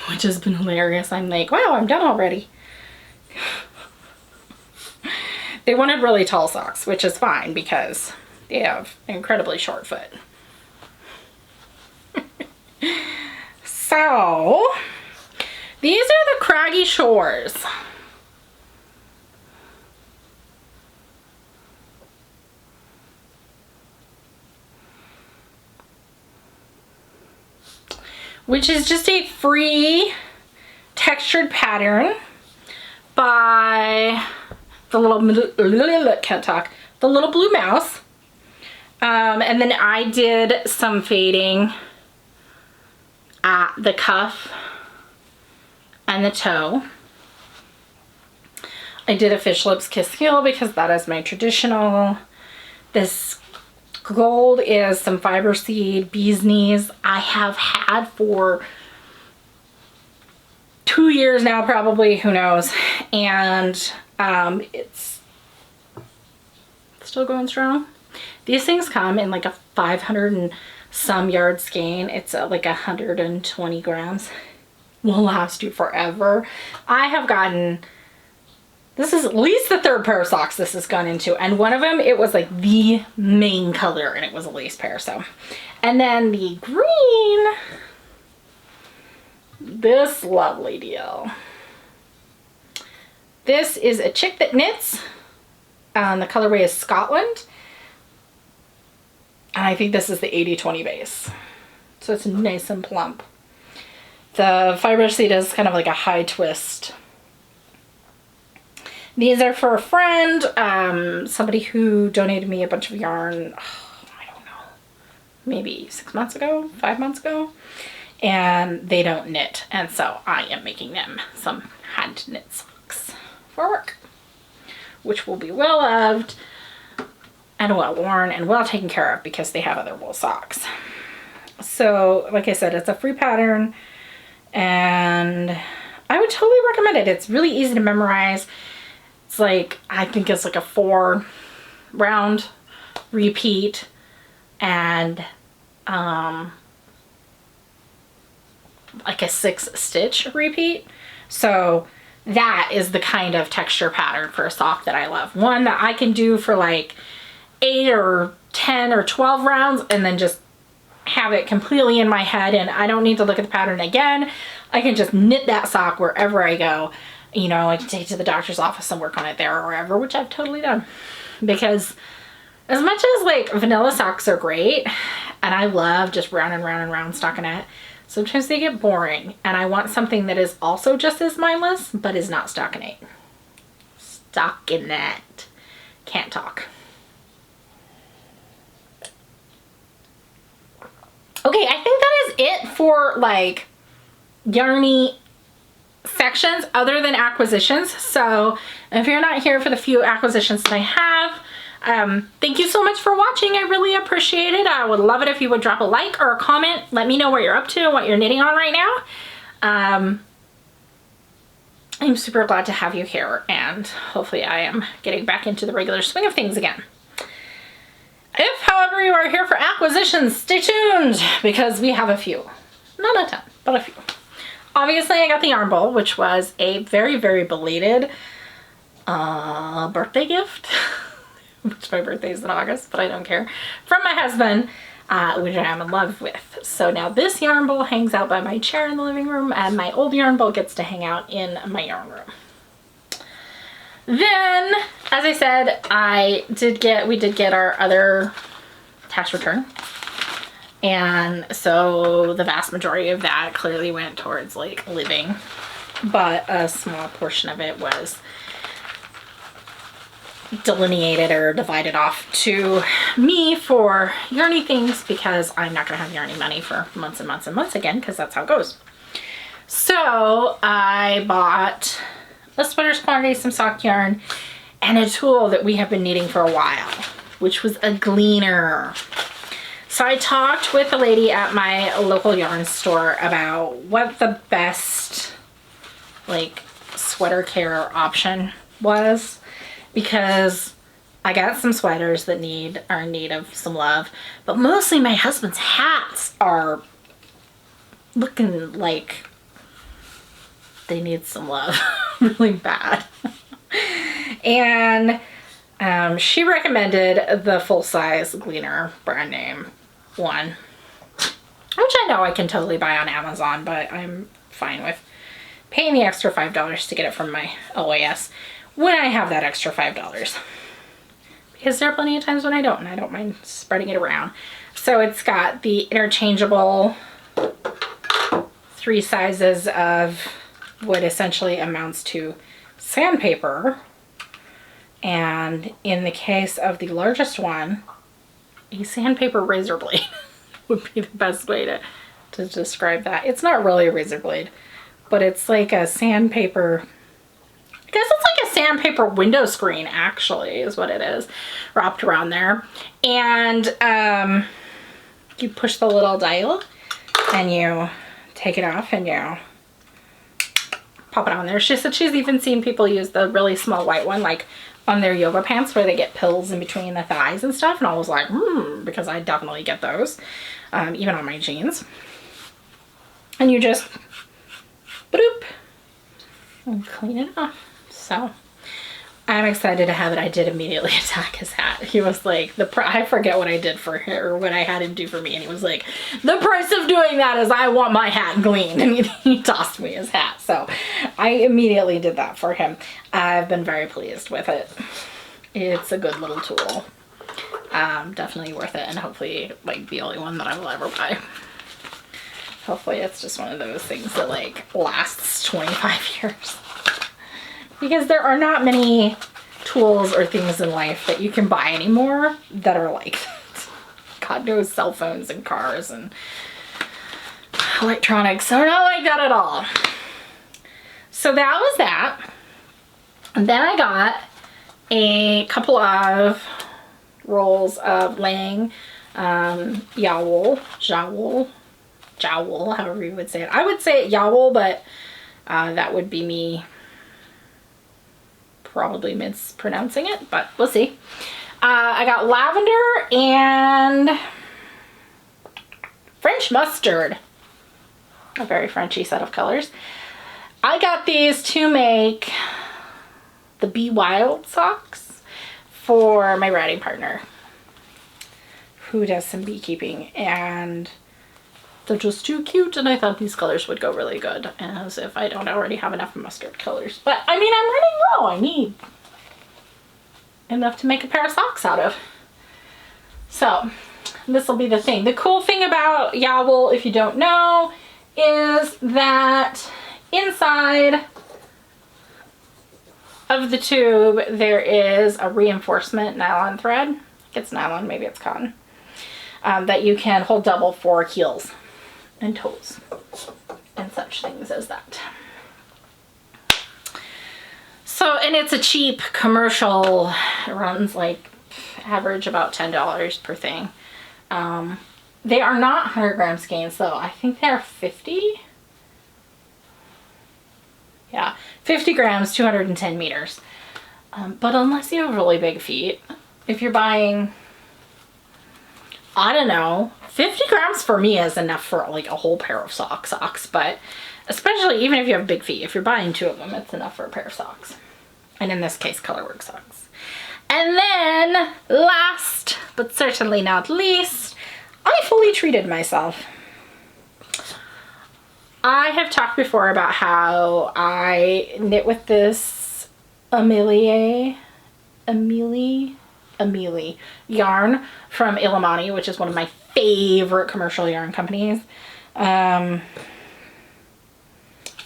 which has been hilarious. I'm like, wow, I'm done already. They wanted really tall socks, which is fine because they have an incredibly short foot. So, these are the Craggy Shores. Which is just a free textured pattern by the little, can't talk, the Little Blue Mouse. And then I did some fading at the cuff and the toe. I did a Fish Lips Kiss Heel because that is my traditional. This gold is some fiber seed bee's knees I have had for 2 years now, probably, who knows. And it's still going strong. These things come in like a 500 and some yard skein. It's like 120 grams. Will last you forever. I have gotten, this is at least the third pair of socks this has gone into, and one of them, it was like the main color and it was a lace pair. So, and then the green, this lovely deal. This is a chick that knits. The colorway is Scotland. And I think this is the 80-20 base. So it's nice and plump. The fiber seed is kind of like a high twist. These are for a friend, somebody who donated me a bunch of yarn, I don't know, maybe 6 months ago, 5 months ago. And they don't knit. And so I am making them some hand knit socks for work, which will be well loved and well worn and well taken care of because they have other wool socks. So like I said, it's a free pattern and I would totally recommend it. It's really easy to memorize. It's like, I think it's like a 4 round repeat and like a 6 stitch repeat. So that is the kind of texture pattern for a sock that I love. One that I can do for like 8 or 10 or 12 rounds and then just have it completely in my head and I don't need to look at the pattern again. I can just knit that sock wherever I go. You know, I can take it to the doctor's office and work on it there or wherever, which I've totally done. Because as much as like vanilla socks are great, and I love just round and round and round stockinette, sometimes they get boring and I want something that is also just as mindless, but is not stockinette. Stockinette. Can't talk. Okay, I think that is it for like yarny sections other than acquisitions. So if you're not here for the few acquisitions that I have, thank you so much for watching. I really appreciate it. I would love it if you would drop a like or a comment. Let me know what you're up to and what you're knitting on right now. I'm super glad to have you here and hopefully I am getting back into the regular swing of things again. If, however, you are here for acquisitions, stay tuned because we have a few. Not a ton, but a few. Obviously, I got the yarn bowl, which was a very, very belated birthday gift. Which my birthday is in August, but I don't care. From my husband, which I'm in love with. So now this yarn bowl hangs out by my chair in the living room, and my old yarn bowl gets to hang out in my yarn room. Then, as I said, we did get our other tax return. And so the vast majority of that clearly went towards like living, but a small portion of it was delineated or divided off to me for yarny things because I'm not gonna have yarny money for months and months and months again because that's how it goes. So I bought a sweater's quantity, some sock yarn, and a tool that we have been needing for a while, which was a gleaner. So I talked with a lady at my local yarn store about what the best like sweater care option was, because I got some sweaters that are in need of some love, but mostly my husband's hats are looking like they need some love really bad. And she recommended the full-size Gleaner brand name one, which I know I can totally buy on Amazon, but I'm fine with paying the extra $5 to get it from my OAS when I have that extra $5. Because there are plenty of times when I don't, and I don't mind spreading it around. So it's got the interchangeable 3 sizes of what essentially amounts to sandpaper. And in the case of the largest one, a sandpaper razor blade would be the best way to describe that. It's not really a razor blade, but it's like a sandpaper, I guess it's like a sandpaper window screen actually is what it is, wrapped around there. And you push the little dial and you take it off and you pop it on there. She said she's even seen people use the really small white one like on their yoga pants where they get pills in between the thighs and stuff, and I was like, because I definitely get those, even on my jeans. And you just boop and clean it off. So I'm excited to have it. I did immediately attack his hat. He was like, I forget what I did for him or what I had him do for me, and he was like, the price of doing that is I want my hat cleaned, and he tossed me his hat. So I immediately did that for him. I've been very pleased with it. It's a good little tool. Definitely worth it, and hopefully like the only one that I will ever buy. Hopefully it's just one of those things that like lasts 25 years. Because there are not many tools or things in life that you can buy anymore that are like that. God knows cell phones and cars and electronics are not like that at all. So that was that. And then I got a couple of rolls of Lang jowl, however you would say it. I would say it yowl, but that would be me probably mispronouncing it, but we'll see. I got lavender and French mustard. A very Frenchy set of colors. I got these to make the Bee Wild socks for my writing partner who does some beekeeping, and they're just too cute, and I thought these colors would go really good, as if I don't already have enough mustard colors. But I mean, I'm running low. I need enough to make a pair of socks out of. So this will be the thing. The cool thing about Yowl, if you don't know, is that inside of the tube there is a reinforcement nylon thread. It's nylon, maybe it's cotton, that you can hold double for heels and toes and such things as that. So, and it's a cheap commercial. It runs like average about $10 per thing. They are not 100 gram skeins though. I think they're 50. Yeah, 50 grams, 210 meters. But unless you have really big feet, if you're buying, I don't know, 50 grams for me is enough for like a whole pair of socks, but especially even if you have big feet, if you're buying 2 of them, it's enough for a pair of socks. And in this case, colorwork socks. And then last, but certainly not least, I fully treated myself. I have talked before about how I knit with this Amelie yarn from Illimani, which is one of my favorite commercial yarn companies. And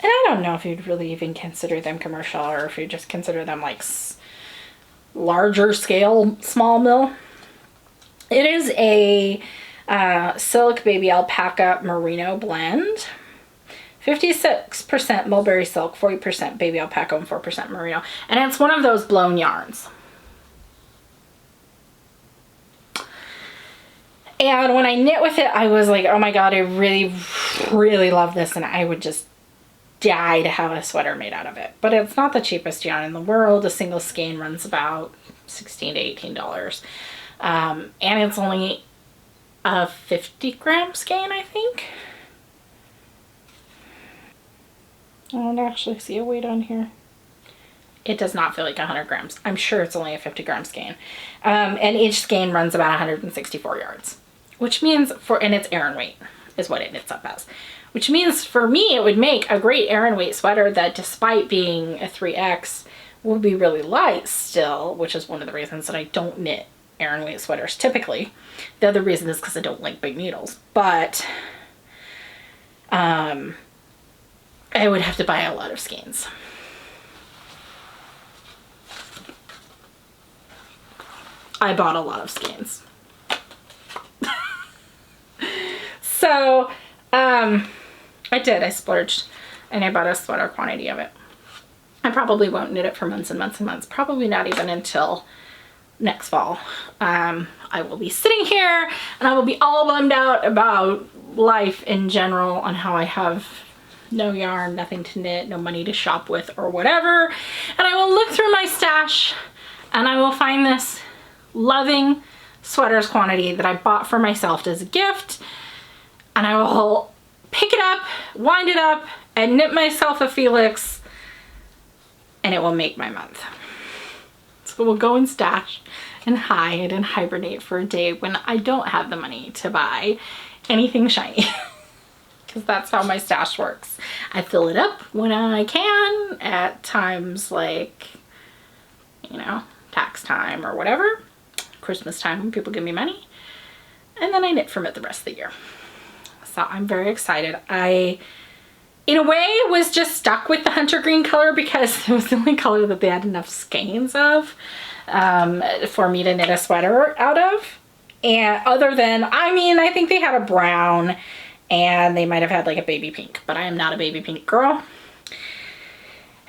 I don't know if you'd really even consider them commercial, or if you just consider them like larger scale small mill. It is a silk baby alpaca merino blend. 56% mulberry silk, 40% baby alpaca, and 4% merino. And it's one of those blown yarns. And when I knit with it, I was like, oh my God, I really, really love this. And I would just die to have a sweater made out of it. But it's not the cheapest yarn in the world. A single skein runs about $16 to $18. And it's only a 50 gram skein, I think. I don't actually see a weight on here. It does not feel like 100 grams. I'm sure it's only a 50 gram skein. And each skein runs about 164 yards, which means and it's Aran weight is what it knits up as. Which means for me, it would make a great Aran weight sweater that, despite being a 3X, will be really light still, which is one of the reasons that I don't knit Aran weight sweaters typically. The other reason is because I don't like big needles, but I would have to buy a lot of skeins. I bought a lot of skeins. So, I did. I splurged and I bought a sweater quantity of it. I probably won't knit it for months and months and months. Probably not even until next fall. I will be sitting here and I will be all bummed out about life in general, on how I have no yarn, nothing to knit, no money to shop with or whatever. And I will look through my stash and I will find this loving sweaters quantity that I bought for myself as a gift. And I will pick it up, wind it up, and knit myself a Felix, and it will make my month. So we'll go and stash and hide and hibernate for a day when I don't have the money to buy anything shiny. Because that's how my stash works. I fill it up when I can at times like, you know, tax time or whatever, Christmas time when people give me money, and then I knit from it the rest of the year. So I'm very excited. I, in a way, was just stuck with the hunter green color because it was the only color that they had enough skeins of for me to knit a sweater out of. And other than, I mean, I think they had a brown and they might have had like a baby pink, but I am not a baby pink girl. And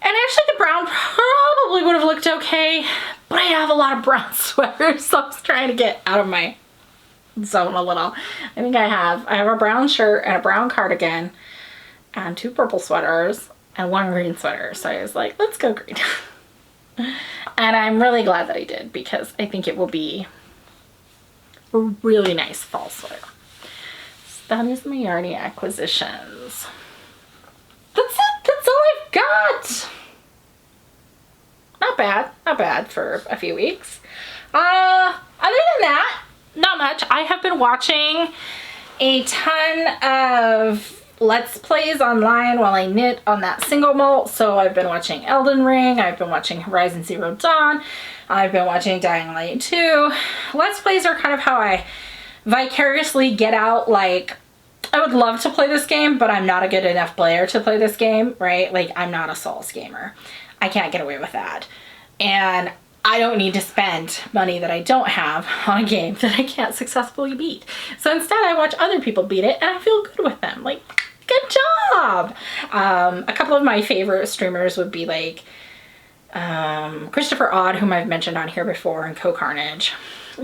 actually the brown probably would have looked okay, but I have a lot of brown sweaters, so I was trying to get out of my zone a little. I think I have a brown shirt and a brown cardigan and 2 purple sweaters and 1 green sweater. So I was like, let's go green. And I'm really glad that I did, because I think it will be a really nice fall sweater. So that is my yarny acquisitions. That's it. That's all I've got. Not bad. Not bad for a few weeks. Other than that, not much. I have been watching a ton of Let's Plays online while I knit on that single molt. So I've been watching Elden Ring, I've been watching Horizon Zero Dawn, I've been watching Dying Light 2. Let's Plays are kind of how I vicariously get out, like, I would love to play this game, but I'm not a good enough player to play this game, right? Like, I'm not a Soxx gamer. I can't get away with that. And I don't need to spend money that I don't have on a game that I can't successfully beat. So instead I watch other people beat it and I feel good with them. Like, good job! A couple of my favorite streamers would be like Christopher Odd, whom I've mentioned on here before, and Co-Carnage,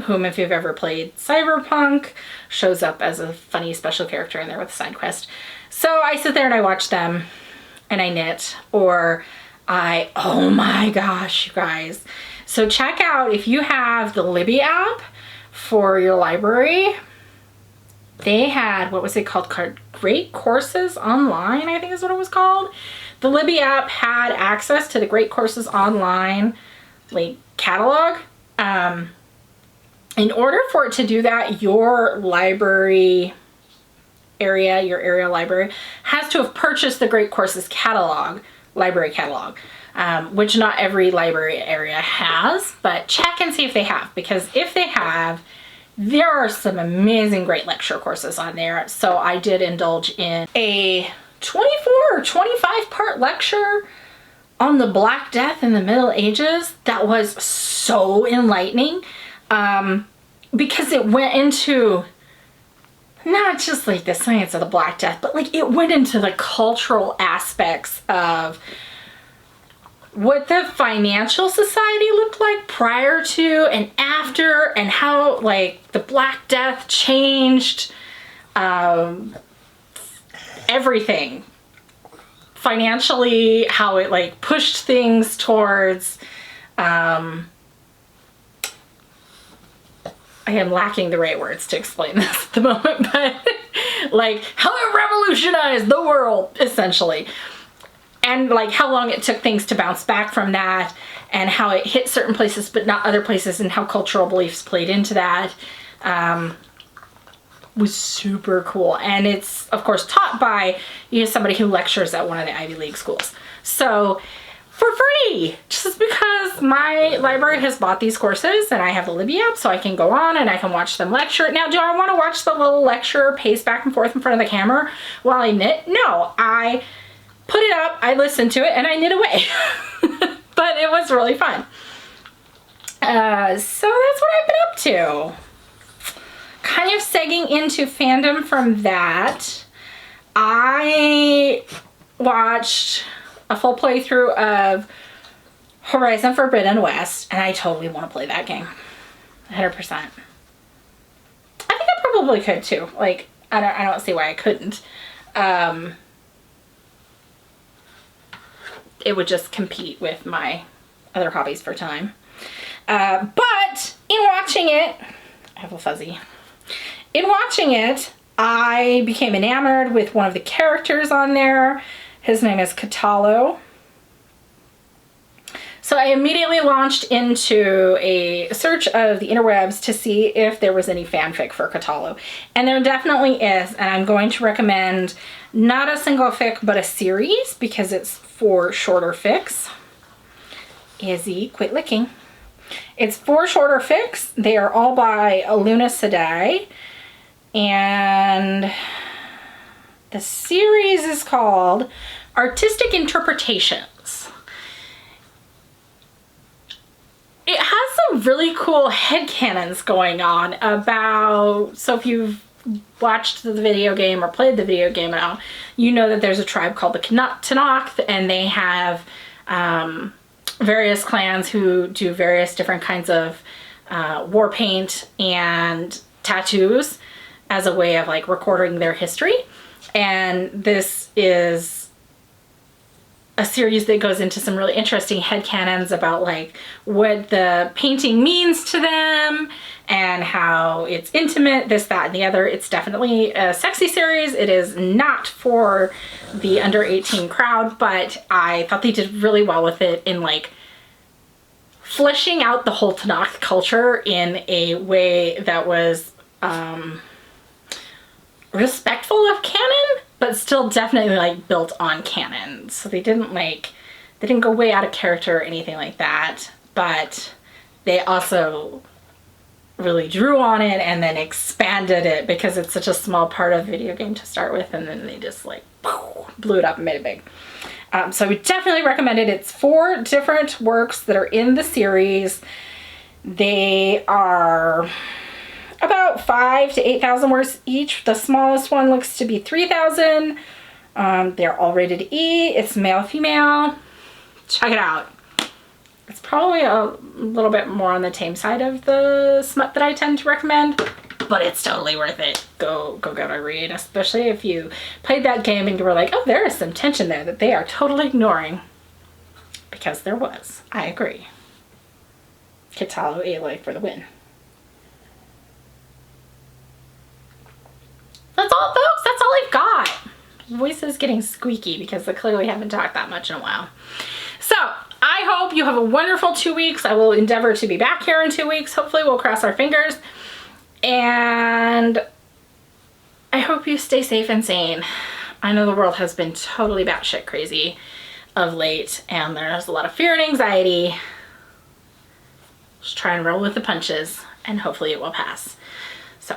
whom, if you've ever played Cyberpunk, shows up as a funny special character in there with a side quest. So I sit there and I watch them and I knit, or oh my gosh, you guys. So check out, if you have the Libby app for your library, they had, what was it called? Great Courses Online, I think is what it was called. The Libby app had access to the Great Courses Online like catalog. In order for it to do that, your library area, your area library, has to have purchased the Great Courses catalog, library catalog. Which not every library area has, but check and see if they have, because if they have, there are some amazing great lecture courses on there. So I did indulge in a 24 or 25 part lecture on the Black Death in the Middle Ages that was so enlightening, because it went into not just like the science of the Black Death, but like it went into the cultural aspects of what the financial society looked like prior to and after, and how like the Black Death changed everything financially, how it like pushed things towards I am lacking the right words to explain this at the moment, but like how it revolutionized the world essentially. and like how long it took things to bounce back from that, and how it hit certain places but not other places, and how cultural beliefs played into that, was super cool. And it's of course taught by, you know, somebody who lectures at one of the Ivy League schools. So for free, just because my library has bought these courses and I have the Libby app, so I can go on and I can watch them lecture. Now, do I want to watch the little lecturer pace back and forth in front of the camera while I knit? No, I put it up, I listen to it, and I knit away. But it was really fun. So that's what I've been up to. Kind of segging into fandom from that, I watched a full playthrough of Horizon Forbidden West, and I totally want to play that game. 100%. I think I probably could too. Like, I don't see why I couldn't. It would just compete with my other hobbies for time. But in watching it, I have a fuzzy. In watching it, I became enamored with one of the characters on there. His name is Katalo. So I immediately launched into a search of the interwebs to see if there was any fanfic for Katalo. And there definitely is, and I'm going to recommend not a single fic, but a series, because it's for shorter fics. Izzy, quit licking. It's 4 shorter fics. They are all by LunaSedai. And the series is called Artistic Interpretations. It has some really cool headcanons going on about, so if you've watched the video game or played the video game now, you know that there's a tribe called the Tanakh, and they have various clans who do various different kinds of war paint and tattoos as a way of like recording their history. And this is a series that goes into some really interesting headcanons about like what the painting means to them and how it's intimate, this, that, and the other. It's definitely a sexy series. It is not for the under 18 crowd, but I thought they did really well with it in like fleshing out the whole Tanakh culture in a way that was respectful of canon, but still definitely like built on canon. So they didn't go way out of character or anything like that, but they also really drew on it and then expanded it because it's such a small part of the video game to start with, and then they just like blew it up and made it big. So I would definitely recommend it. It's 4 different works that are in the series. They are about 5,000 to 8,000 words each. The smallest one looks to be 3,000. They're all rated E. It's male, female. Check it out. It's probably a little bit more on the tame side of the smut that I tend to recommend, but it's totally worth it. Go give it a read, especially if you played that game and you were like, oh, there is some tension there that they are totally ignoring. Because there was. I agree. Kitalo Aloy for the win. That's all, folks. That's all I've got. My voice is getting squeaky because I clearly haven't talked that much in a while. So, I hope you have a wonderful 2 weeks. I will endeavor to be back here in 2 weeks. Hopefully we'll cross our fingers. And I hope you stay safe and sane. I know the world has been totally batshit crazy of late, and there's a lot of fear and anxiety. Just try and roll with the punches, and hopefully it will pass. So,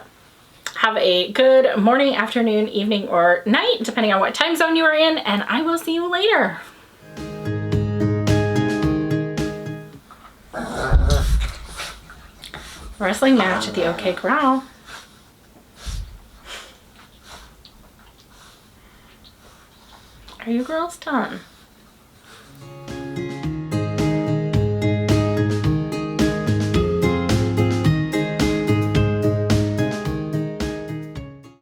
have a good morning, afternoon, evening, or night, depending on what time zone you are in, and I will see you later. Wrestling match at the OK Corral. Are you girls done?